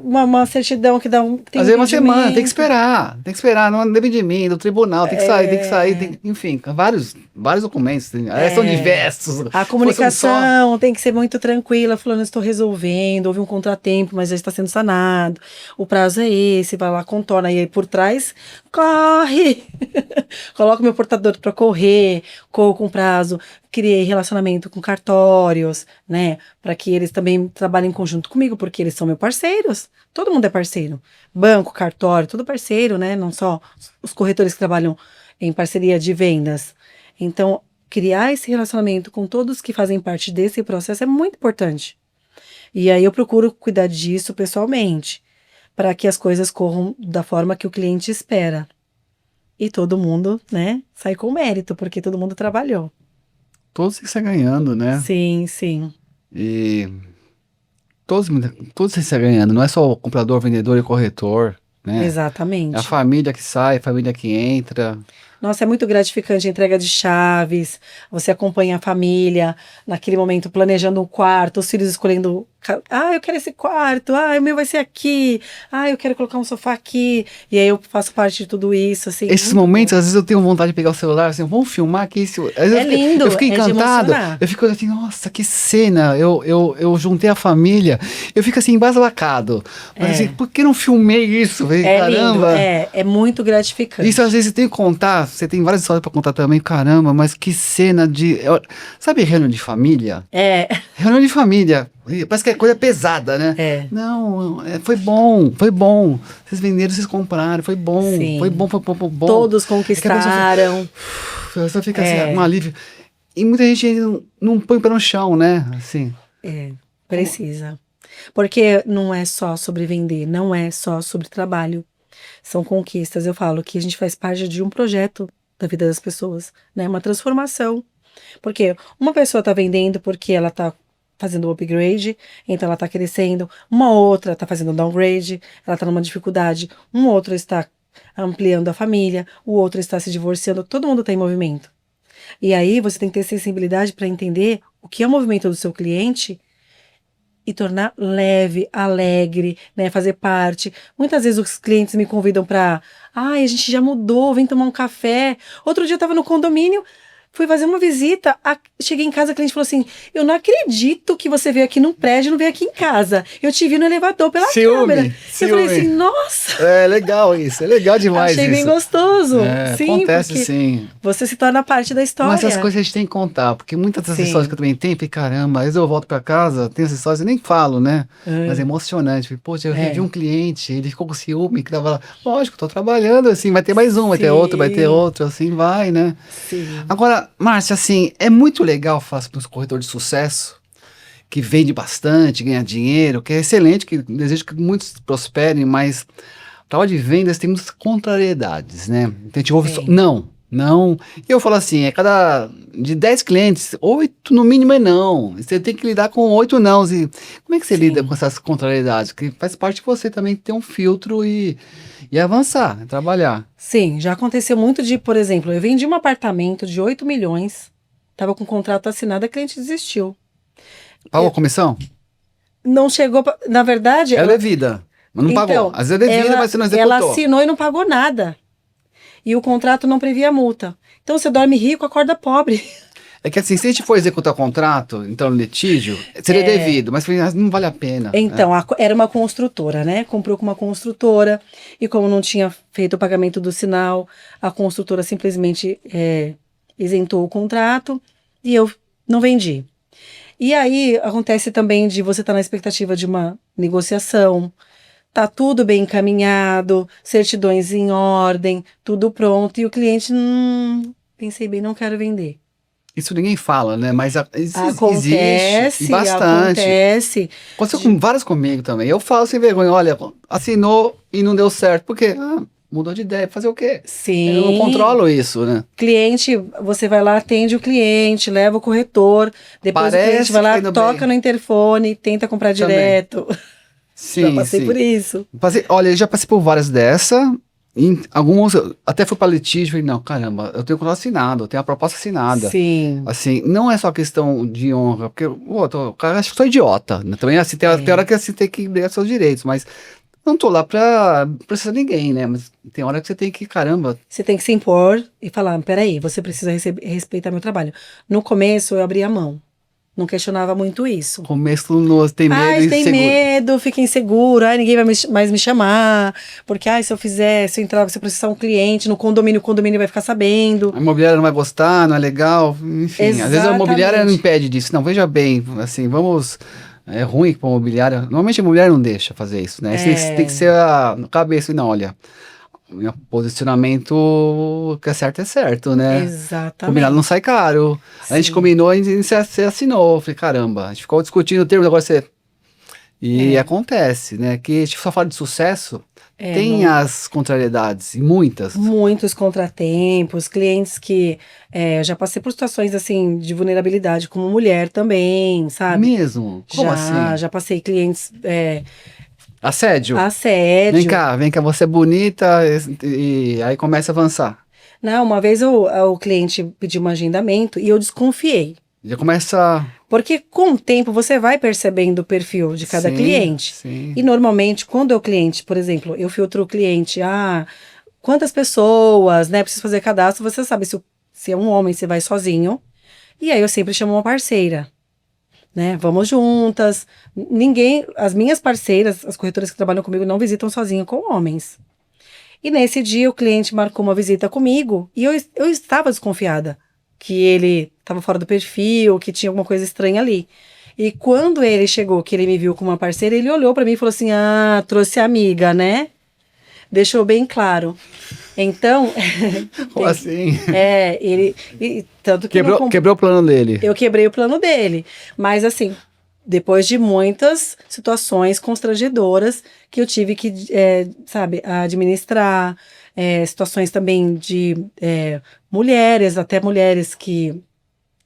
uma certidão que dá
Às vezes uma semana, tem que esperar, não depende de mim, do tribunal, tem que sair, enfim, vários documentos, são diversos.
A comunicação tem que ser muito tranquila, falando, estou resolvendo, houve um contratempo, mas já está sendo sanado, o prazo prazo é esse, vai lá, contorna, e aí por trás, corre! Coloco meu portador para correr, corro com prazo, criei relacionamento com cartórios, né, para que eles também trabalhem em conjunto comigo, porque eles são meus parceiros, todo mundo é parceiro, banco, cartório, tudo parceiro, né, não só os corretores que trabalham em parceria de vendas. Então, criar esse relacionamento com todos que fazem parte desse processo é muito importante. E aí eu procuro cuidar disso pessoalmente, para que as coisas corram da forma que o cliente espera. E todo mundo, né, sai com mérito, porque todo mundo trabalhou.
Todos que estão ganhando, né?
Sim, sim.
E todos, todos estão ganhando, não é só o comprador, vendedor e corretor, né? É a
Exatamente.
família que sai, a família que entra.
Nossa, é muito gratificante a entrega de chaves, você acompanha a família naquele momento planejando um quarto, os filhos escolhendo, eu quero esse quarto, o meu vai ser aqui, eu quero colocar um sofá aqui, e aí eu faço parte de tudo isso, assim,
Esses
muito
momentos,
bom.
às vezes eu tenho vontade de pegar o celular, assim, vamos filmar aqui. Às vezes
É lindo,
eu fiquei
é de
encantado,
emocionar.
eu fico assim, nossa, que cena, eu juntei a família, eu fico assim, embasbacado. Mas assim,
É,
por que não filmei isso? Falei,
é lindo,
caramba.
é muito gratificante.
Isso às vezes você tem que contar, você tem várias histórias pra contar também, caramba, mas que cena de. Sabe reunião de família?
É,
Reunião de família. Parece que é coisa pesada, né?
é,
Não, foi bom, foi bom. Vocês venderam, vocês compraram, foi bom, foi bom,
sim.
foi bom.
Todos
É que a
conquistaram,
pessoa fica assim, um
é,
alívio. E muita gente ainda não põe o pé no chão, né? Assim. Como-
precisa. Porque não é só sobre vender, não é só sobre trabalho. São conquistas. Eu falo que a gente faz parte de um projeto da vida das pessoas, né? Uma transformação. Porque uma pessoa está vendendo porque ela está fazendo o upgrade, então ela está crescendo. Uma outra está fazendo downgrade, ela está numa dificuldade. Um outro está ampliando a família, o outro está se divorciando. Todo mundo está em movimento. E aí você tem que ter sensibilidade para entender o que é o movimento do seu cliente e tornar leve, alegre, né, fazer parte. Muitas vezes os clientes me convidam para, a gente já mudou, vem tomar um café. Outro dia eu estava no condomínio, fui fazer uma visita, cheguei em casa, a cliente falou assim, eu não acredito que você veio aqui num prédio e não veio aqui em casa. Eu te vi no elevador pela câmera. Eu falei assim, nossa,
É legal isso, é legal demais
achei bem
isso.
gostoso.
É,
Sim,
acontece
porque
sim.
você se torna parte da
Mas as
história.
coisas a gente tem que contar, porque muitas das histórias que
Sim.
eu também tenho, falei, caramba, às vezes eu volto pra casa, tem essas histórias, eu nem falo, né? Mas é
É.
emocionante. Falei, poxa, eu revi
É.
um cliente, ele ficou com ciúme, que tava lá. Lógico, tô trabalhando, assim, vai ter mais um, vai ter
Sim,
outro, assim vai, né?
sim.
Agora, Márcia, assim, é muito legal falar para os corretores de sucesso, que vende bastante, ganha dinheiro, que é excelente, que desejo que muitos prosperem, mas para hora de vendas tem muitas contrariedades, né? Então a gente ouve só,
Tem.
não, não. E eu falo assim, de 10 clientes, 8 no mínimo é não. Você tem que lidar com 8 nãos. E como é que você lida com
Sim.
essas contrariedades? Que faz parte de você também ter um filtro e avançar, trabalhar.
Sim, já aconteceu muito de, por exemplo, eu vendi um apartamento de 8 milhões, tava com o contrato assinado, a cliente desistiu.
Pagou a comissão?
Não chegou, na verdade,
É devida, mas não pagou.
então,
Às vezes é devida, mas você não
ela
executou.
assinou e não pagou nada. E o contrato não previa multa. Então você dorme rico, acorda pobre.
É que assim, se a gente for executar o contrato, então no litígio, seria devido, mas falei, não vale a pena, né?
Então, era uma construtora, né? Comprou com uma construtora e como não tinha feito o pagamento do sinal, a construtora simplesmente isentou o contrato e eu não vendi. E aí acontece também de você estar na expectativa de uma negociação, tá tudo bem encaminhado, certidões em ordem, tudo pronto, e o cliente, pensei bem, não quero vender.
Isso ninguém fala, né? Mas existe, e
Acontece,
bastante.
acontece.
Aconteceu com vários comigo também. Eu falo sem vergonha, olha, assinou e não deu certo. Por quê? Mudou de ideia, fazer o quê? Eu não
Sim,
controlo isso, né?
cliente, você vai lá, atende o cliente, leva o corretor, depois o cliente
Parece
vai
que tá
lá,
indo
toca
bem.
no interfone, tenta comprar
Também.
direto. Já
Sim,
passei por
sim.
isso.
Olha, eu já passei por várias dessa. Em alguns, eu até fui para litígio, falei, não, caramba, eu tenho o contrato assinado, eu tenho a proposta assinada.
Sim,
Assim, não é só questão de honra, porque o cara acha que sou idiota, né? Também assim, tem hora que assim, tem que brigar seus direitos, mas não tô lá pra processar ninguém, né? Mas tem hora que você tem que, caramba,
você tem que se impor e falar, peraí, você precisa respeitar meu trabalho. No começo eu abri a mão. Não questionava muito isso.
Começo no tem medo
Ai,
e
tem
inseguro.
medo, fica inseguro, ai, ninguém vai mais me chamar, porque ai, se eu fizer, se eu entrar, se eu processar um cliente no condomínio, o condomínio vai ficar sabendo.
A imobiliária não vai gostar, não é legal, enfim. Às vezes a imobiliária não
Exatamente.
impede disso. Não, veja bem, assim, vamos. É ruim para a imobiliária. Normalmente a imobiliária não deixa fazer isso, né? Isso tem que ser a cabeça. Não, olha, meu posicionamento que é certo, né? Combinado não
Exatamente.
sai caro. A gente
Sim.
combinou e você assinou. Eu falei, caramba, a gente ficou discutindo o termo, agora você. E
É,
acontece, né? Que a gente só fala de sucesso, tem
não,
as contrariedades, e muitas.
muitos contratempos, clientes que eu já passei por situações assim de vulnerabilidade como mulher também, sabe?
Mesmo? Como
Já,
assim?
já passei clientes
Assédio.
assédio.
Vem cá, você é bonita e aí começa a avançar.
Não, uma vez o cliente pediu um agendamento e eu desconfiei.
Já começa.
Porque com o tempo você vai percebendo o perfil de cada
Sim,
cliente.
sim.
E normalmente, quando é o cliente, por exemplo, eu filtro o cliente, quantas pessoas, né? Preciso fazer cadastro, você sabe se é um homem, se vai sozinho. E aí eu sempre chamo uma parceira, né? Vamos juntas. Ninguém, as minhas parceiras, as corretoras que trabalham comigo, não visitam sozinho com homens. E nesse dia o cliente marcou uma visita comigo e eu estava desconfiada que ele estava fora do perfil, que tinha alguma coisa estranha ali. E quando ele chegou, que ele me viu com uma parceira, ele olhou para mim e falou assim: Ah, trouxe amiga, né? Deixou bem claro. Então,
Como assim?
tanto que no,
Quebrou o plano dele.
eu quebrei o plano dele. Mas assim, depois de muitas situações constrangedoras que eu tive que, sabe, administrar, situações também de mulheres, até mulheres que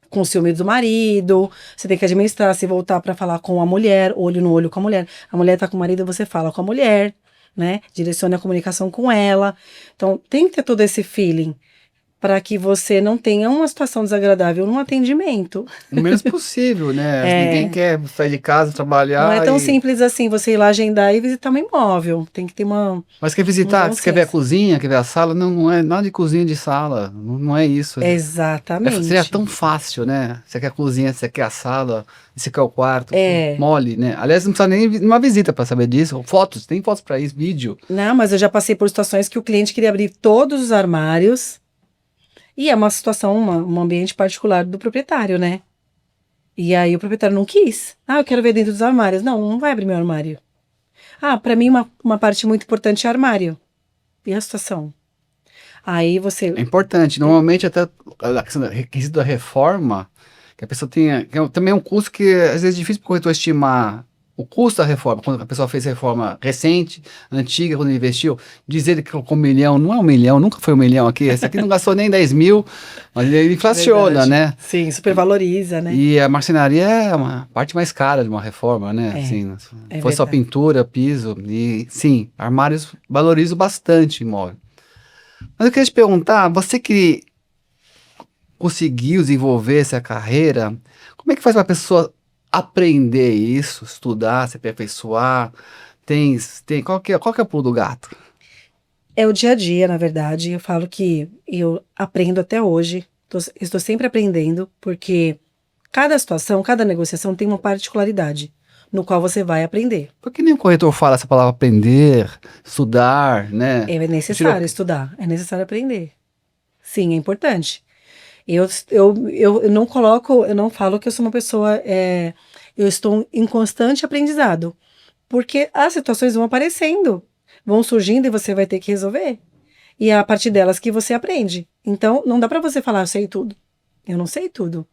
com ciúme do marido, você tem que administrar, se voltar para falar com a mulher, olho no olho com a mulher. A mulher tá com o marido, você fala com a mulher, né? Direcione a comunicação com ela. Então, tem que ter todo esse feeling para que você não tenha uma situação desagradável no atendimento.
O menos possível, né? Ninguém
É,
quer sair de casa,
não é
trabalhar
tão
e.
simples assim você ir lá agendar e visitar um imóvel. Tem que ter
Mas quer
um
visitar,
bom
você quer ver a
senso.
cozinha, quer ver a sala? Não, não é nada de cozinha de sala. Não, não é isso. Seria
Exatamente.
tão fácil, né? Você quer a cozinha, você quer a sala, você quer o quarto.
É.
Mole, né? Aliás, não precisa nem uma visita para saber disso. Fotos, tem fotos para isso, vídeo.
Não, mas eu já passei por situações que o cliente queria abrir todos os armários. E é uma situação, um ambiente particular do proprietário, né? E aí o proprietário não quis. Ah, eu quero ver dentro dos armários. Não, não vai abrir meu armário. Ah, pra mim uma parte muito importante é armário. E a situação? Aí você.
É importante. Normalmente, até a questão do requisito da reforma, que a pessoa tenha. Também é um custo que às vezes é difícil para o corretor estimar o custo da reforma. Quando a pessoa fez reforma recente, antiga, quando ele investiu, dizer que colocou 1 milhão, não é 1 milhão, nunca foi 1 milhão aqui. Esse aqui não gastou nem 10 mil, mas ele inflaciona,
Verdade.
né?
Sim, supervaloriza, né?
E a marcenaria é uma parte mais cara de uma reforma, né?
É,
Assim,
é
foi só
verdade.
pintura, piso. E sim, armários valorizam bastante imóvel. Mas eu queria te perguntar, você que conseguiu desenvolver essa carreira, como é que faz para a pessoa aprender isso, estudar, se aperfeiçoar? Qual que é o pulo do gato?
É o dia a dia, na verdade. Eu falo que eu aprendo até hoje. Estou sempre aprendendo, porque cada situação, cada negociação tem uma particularidade no qual você vai aprender.
Por que nem o corretor fala essa palavra aprender, estudar, né?
É
Tira-
necessário estudar, é necessário aprender. Sim, é importante. Eu não coloco, eu não falo que eu sou uma pessoa. Eu estou em constante aprendizado. Porque as situações vão aparecendo, vão surgindo e você vai ter que resolver. E é a partir delas que você aprende. Então, não dá para você falar, eu sei tudo. Eu não sei tudo.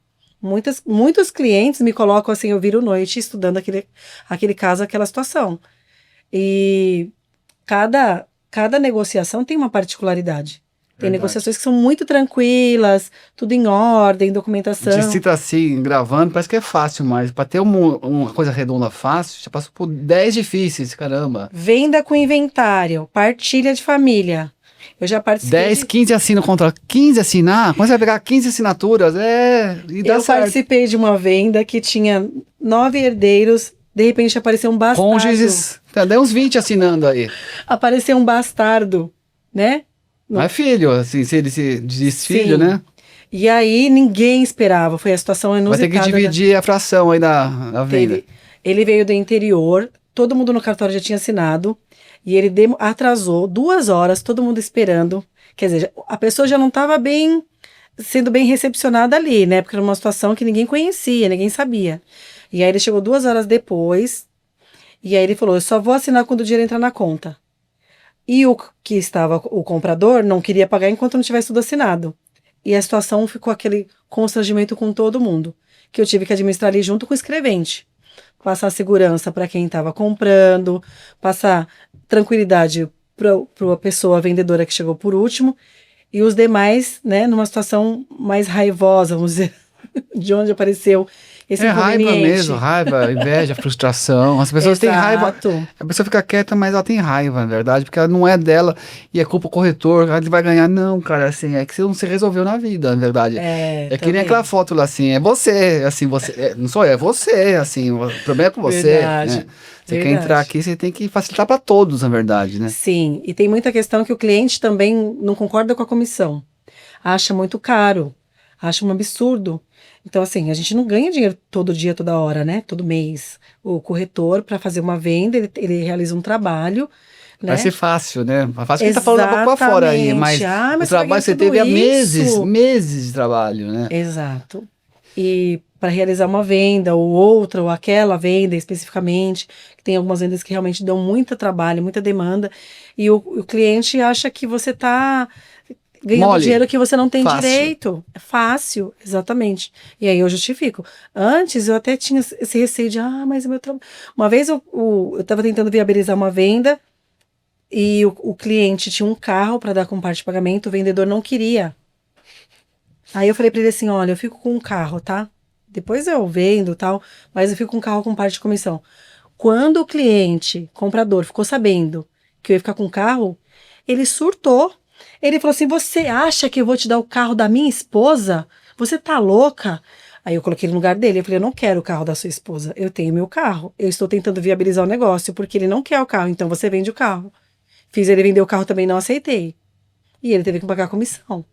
Muitos clientes me colocam assim, eu viro noite estudando aquele caso, aquela situação. E cada negociação tem uma particularidade. Tem
Verdade.
negociações que são muito tranquilas, tudo em ordem,
A gente
documentação.
cita assim, gravando, parece que é fácil, mas para ter uma coisa redonda fácil, já passou por 10 difíceis, caramba.
Venda com inventário, partilha de família. Eu já participei
10,
de
15 assinam contra 15 assinar? Como você vai pegar 15 assinaturas? E dá
Eu
certo.
participei de uma venda que tinha 9 herdeiros, de repente apareceu um bastardo.
Cônjuges, tem uns 20 assinando aí.
Apareceu um bastardo, né?
Não
No-
é filho, assim, se ele se diz filho,
Sim.
né?
E aí ninguém esperava, foi a situação
Vai ter que
inusitada.
dividir a fração aí da venda.
Ele veio do interior, todo mundo no cartório já tinha assinado, e ele atrasou 2 horas, todo mundo esperando. Quer dizer, a pessoa já não estava bem, sendo bem recepcionada ali, né? Porque era uma situação que ninguém conhecia, ninguém sabia. E aí ele chegou 2 horas depois, e aí ele falou: eu só vou assinar quando o dinheiro entrar na conta. E o que estava, o comprador, não queria pagar enquanto não tivesse tudo assinado. E a situação ficou aquele constrangimento com todo mundo, que eu tive que administrar ali junto com o escrevente. Passar segurança para quem estava comprando, passar tranquilidade para a pessoa, a vendedora que chegou por último, e os demais, né, numa situação mais raivosa, vamos dizer, de onde apareceu esse
É raiva
inconveniente.
mesmo, raiva, inveja, frustração. As pessoas têm raiva.
Exato.
A pessoa fica quieta, mas ela tem raiva, na verdade, porque ela não é dela e é culpa do corretor, ele vai ganhar. Não, cara, assim, é que você não se resolveu na vida, na verdade. É que nem
Também.
aquela foto lá, assim, é você, assim, não sou eu, é você, assim, o problema é com você,
Verdade,
né? Você quer
verdade.
entrar aqui, você tem que facilitar para todos, na verdade, né?
Sim, e tem muita questão que o cliente também não concorda com a comissão. Acha muito caro, acha um absurdo. Então, assim, a gente não ganha dinheiro todo dia, toda hora, né? Todo mês. O corretor, para fazer uma venda, ele realiza um trabalho, né?
Vai ser fácil, né? Fácil que tá falando da boca pra fora aí, mas
Ah,
o
mas
trabalho você
tudo
teve há meses,
isso?
meses de trabalho, né?
Exato. E para realizar uma venda, ou outra, ou aquela venda especificamente, que tem algumas vendas que realmente dão muito trabalho, muita demanda, e o cliente acha que você está ganhando
Mole.
dinheiro que você não tem
Fácil.
direito. É fácil, exatamente. E aí eu justifico. Antes eu até tinha esse receio de, mas o meu trabalho. Uma vez eu estava tentando viabilizar uma venda e o cliente tinha um carro para dar como parte de pagamento, o vendedor não queria. Aí eu falei para ele assim: olha, eu fico com um carro, tá? Depois eu vendo tal, mas eu fico com um carro com parte de comissão. Quando o cliente, comprador, ficou sabendo que eu ia ficar com o carro, ele surtou. Ele falou assim: você acha que eu vou te dar o carro da minha esposa? Você tá louca? Aí eu coloquei ele no lugar dele. Eu falei: eu não quero o carro da sua esposa. Eu tenho meu carro. Eu estou tentando viabilizar o negócio porque ele não quer o carro. Então você vende o carro. Fiz ele vender o carro também, não aceitei. E ele teve que pagar a comissão.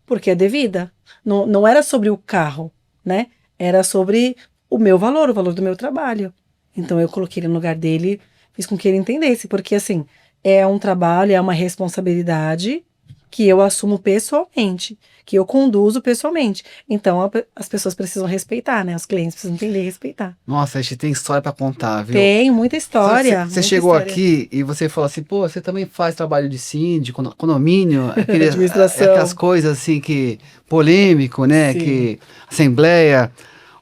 Porque é devida. Não, não era sobre o carro, né? Era sobre o meu valor, o valor do meu trabalho. Então eu coloquei ele no lugar dele, fiz com que ele entendesse, porque assim, é um trabalho, é uma responsabilidade que eu assumo pessoalmente, que eu conduzo pessoalmente. Então as pessoas precisam respeitar, né? Os clientes precisam entender e respeitar.
Nossa, a gente tem história para contar, viu?
Tem muita história.
Você
muita
chegou
história.
aqui e você falou assim, pô, você também faz trabalho de síndico, condomínio,
Administração.
aquelas coisas assim que polêmico, né?
Sim.
Que assembleia.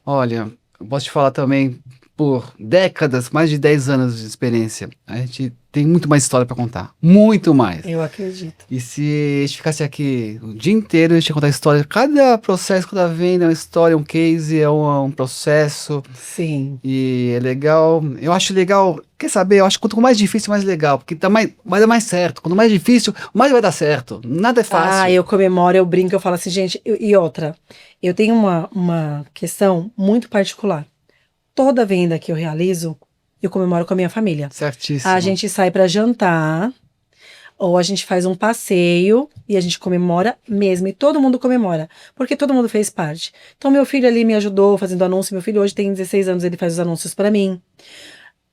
Olha, eu posso te falar também por décadas, mais de 10 anos de experiência. A gente tem muito mais história para contar, muito mais.
Eu acredito.
E se a gente ficasse aqui o dia inteiro, a gente ia contar a história. Cada processo, cada venda é uma história, um case, é um processo.
Sim.
E é legal. Eu acho legal. Quer saber? Eu acho que quanto mais difícil, mais legal. Porque vai dar mais certo. Quanto mais difícil, mais vai dar certo. Nada é fácil.
Eu comemoro, eu brinco, eu falo assim, gente. E outra, eu tenho uma questão muito particular. Toda venda que eu realizo, eu comemoro com a minha família.
Certíssimo.
A gente sai para jantar, ou a gente faz um passeio e a gente comemora mesmo. E todo mundo comemora, porque todo mundo fez parte. Então, meu filho ali me ajudou fazendo anúncio. Meu filho hoje tem 16 anos, ele faz os anúncios para mim.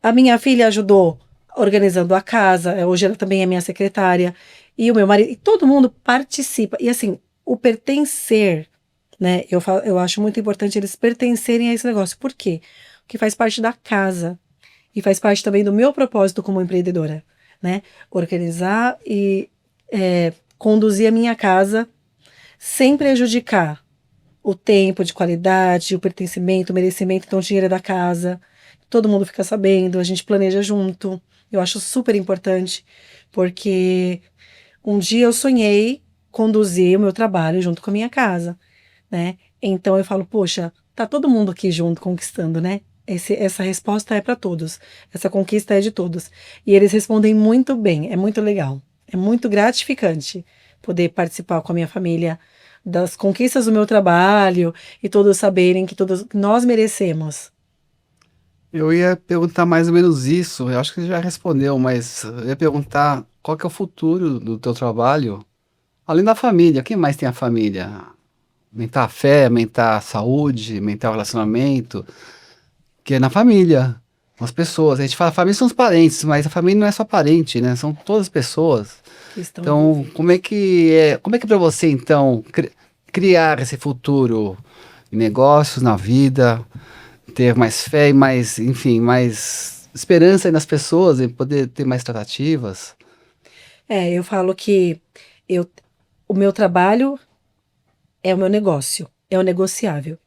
A minha filha ajudou organizando a casa. Hoje ela também é minha secretária. E o meu marido. E todo mundo participa. E assim, o pertencer, né? Eu acho muito importante eles pertencerem a esse negócio. Por quê? Porque faz parte da casa. E faz parte também do meu propósito como empreendedora, né? Organizar e conduzir a minha casa sem prejudicar o tempo de qualidade, o pertencimento, o merecimento. Então, o dinheiro é da casa. Todo mundo fica sabendo, a gente planeja junto. Eu acho super importante, porque um dia eu sonhei conduzir o meu trabalho junto com a minha casa, né? Então eu falo, poxa, tá todo mundo aqui junto conquistando, né? Essa resposta é para todos. Essa conquista é de todos. E eles respondem muito bem, é muito legal. É muito gratificante poder participar com a minha família das conquistas do meu trabalho e todos saberem que todos nós merecemos.
Eu ia perguntar mais ou menos isso. Eu acho que você já respondeu, mas eu ia perguntar qual que é o futuro do teu trabalho, além da família. Quem mais tem a família? aumentar a fé, aumentar a saúde, aumentar o relacionamento, que é na família, com as pessoas. A gente fala, família são os parentes, mas a família não é só parente, né? São todas as pessoas.
Que estão
Então,
envolvidas.
como é que é para você, então, criar esse futuro em negócios, na vida, ter mais fé e mais, enfim, mais esperança aí nas pessoas e poder ter mais tratativas?
Eu falo que eu, o meu trabalho é o meu negócio, é o negociável.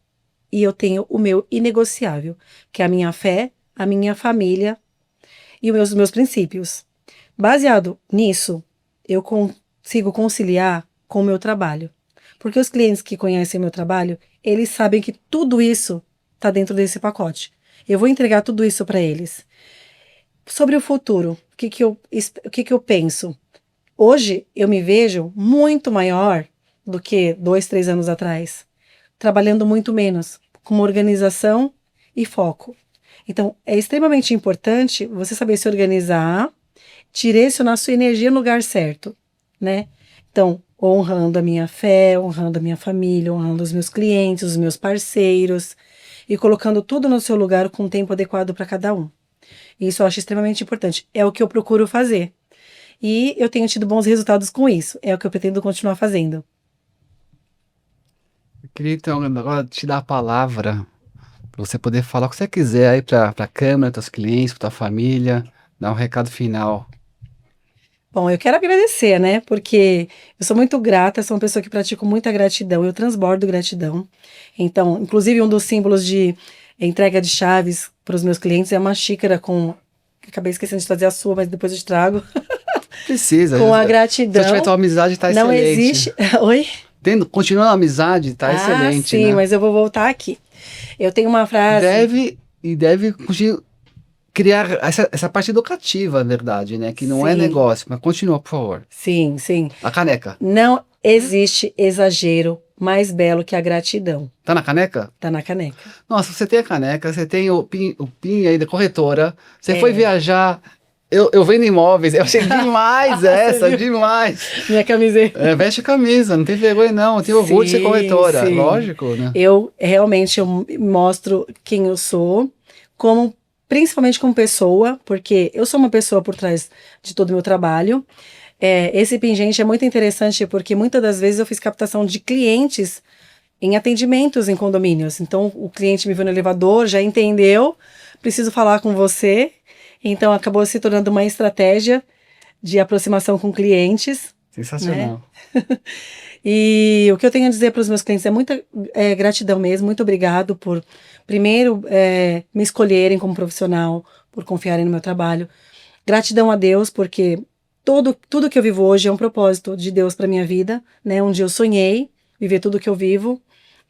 E eu tenho o meu inegociável, que é a minha fé, a minha família e os meus princípios. Baseado nisso, eu consigo conciliar com o meu trabalho. Porque os clientes que conhecem o meu trabalho, eles sabem que tudo isso está dentro desse pacote. Eu vou entregar tudo isso para eles. Sobre o futuro, o que que eu penso? Hoje eu me vejo muito maior do que 2, 3 anos atrás, trabalhando muito menos, com uma organização e foco. Então, é extremamente importante você saber se organizar, direcionar sua energia no lugar certo, né? Então, honrando a minha fé, honrando a minha família, honrando os meus clientes, os meus parceiros e colocando tudo no seu lugar com o tempo adequado para cada um. Isso eu acho extremamente importante. É o que eu procuro fazer. E eu tenho tido bons resultados com isso. É o que eu pretendo continuar fazendo.
Eu queria, então, agora te dar a palavra para você poder falar o que você quiser aí para a câmera, para os clientes, para tua família, dar um recado final.
Bom, eu quero agradecer, né? Porque eu sou muito grata, sou uma pessoa que pratico muita gratidão, eu transbordo gratidão. Então, inclusive, um dos símbolos de entrega de chaves para os meus clientes é uma xícara com. Acabei esquecendo de trazer a sua, mas depois eu te trago.
Precisa.
Com a
Se eu tiver
gratidão.
tua amizade, tá
Não
excelente.
existe. Oi?
Continuando a amizade, tá
Ah,
excelente,
sim,
né?
mas eu vou voltar aqui. Eu tenho uma
E
frase.
deve criar essa parte educativa, na verdade, né? Que não é
Sim,
negócio, mas continua, por favor.
sim, sim.
A caneca.
Não existe exagero mais belo que a gratidão.
Tá na caneca?
Tá na caneca.
Nossa, você tem a caneca, você tem o PIN aí da corretora, você foi
É.
viajar. Eu vendo imóveis, eu achei demais
Você
essa,
viu?
demais.
Minha camiseta.
É, veste a camisa, não tem vergonha não, eu tenho orgulho de ser
Sim,
corretora,
sim.
lógico, né?
Eu realmente eu mostro quem eu sou, como principalmente como pessoa, porque eu sou uma pessoa por trás de todo o meu trabalho. Esse pingente é muito interessante porque muitas das vezes eu fiz captação de clientes em atendimentos em condomínios. Então o cliente me viu no elevador, já entendeu, preciso falar com você. Então acabou se tornando uma estratégia de aproximação com clientes, né?
Sensacional.
E o que eu tenho a dizer para os meus clientes é muita gratidão mesmo, muito obrigado por, primeiro, me escolherem como profissional, por confiarem no meu trabalho. Gratidão a Deus, porque tudo que eu vivo hoje é um propósito de Deus para minha vida, né? Um dia eu sonhei viver tudo que eu vivo.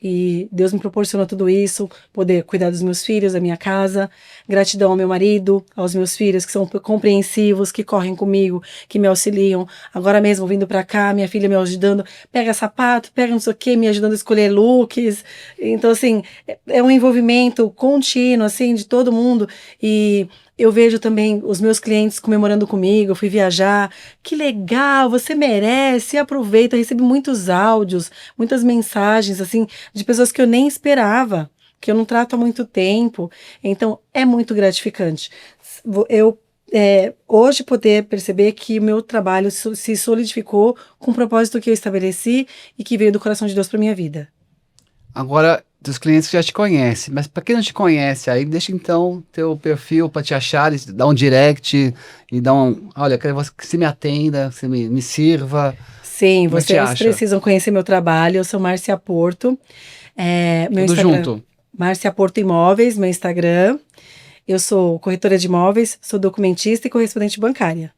E Deus me proporcionou tudo isso, poder cuidar dos meus filhos, da minha casa. Gratidão ao meu marido, aos meus filhos que são compreensivos, que correm comigo, que me auxiliam. Agora mesmo vindo para cá, minha filha me ajudando, pega sapato, pega não sei o quê, me ajudando a escolher looks. Então assim, é um envolvimento contínuo assim de todo mundo e eu vejo também os meus clientes comemorando comigo, eu fui viajar. Que legal, você merece, aproveita. Eu recebi muitos áudios, muitas mensagens, assim, de pessoas que eu nem esperava, que eu não trato há muito tempo. Então, é muito gratificante. Eu, hoje, poder perceber que o meu trabalho se solidificou com o propósito que eu estabeleci e que veio do coração de Deus para minha vida.
Agora, dos clientes que já te conhecem, mas para quem não te conhece, aí deixa então teu perfil para te achar, dá um direct e dá um, olha, eu quero que você me atenda, que você me sirva.
Sim,
Como é que te
vocês
acha?
precisam conhecer meu trabalho. Eu sou Márcia Porto. Meu
Tudo
Instagram,
junto.
Márcia Porto Imóveis, meu Instagram. Eu sou corretora de imóveis, sou documentista e correspondente bancária.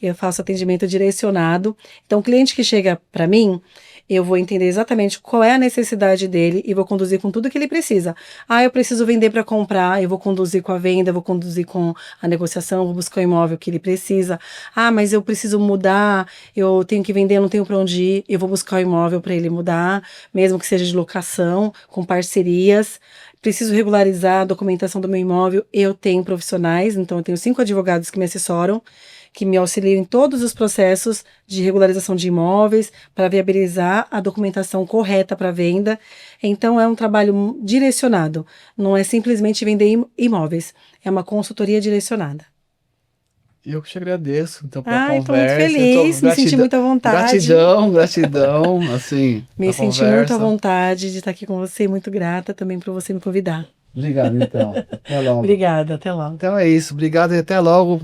Eu faço atendimento direcionado. Então, o cliente que chega para mim, eu vou entender exatamente qual é a necessidade dele e vou conduzir com tudo que ele precisa. Ah, eu preciso vender para comprar, eu vou conduzir com a venda, vou conduzir com a negociação, vou buscar o imóvel que ele precisa. Ah, mas eu preciso mudar, eu tenho que vender, eu não tenho para onde ir, eu vou buscar o imóvel para ele mudar, mesmo que seja de locação, com parcerias. Preciso regularizar a documentação do meu imóvel, eu tenho profissionais, então eu tenho 5 advogados que me assessoram, que me auxiliam em todos os processos de regularização de imóveis, para viabilizar a documentação correta para venda. Então, é um trabalho direcionado, não é simplesmente vender imóveis, é uma consultoria direcionada.
Eu que te agradeço, então, pela
Ai, estou muito
conversa.
feliz, me senti muito à vontade.
Gratidão, assim,
Me
pela
senti
conversa.
muito à vontade de estar aqui com você, muito grata também por você me convidar.
Obrigado, então. Até logo.
Obrigada, até logo.
Então é isso, obrigado e até logo.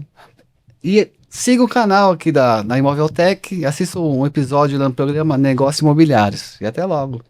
E siga o canal aqui da Imoveltec, assista um episódio do programa Negócios Imobiliários. E até logo.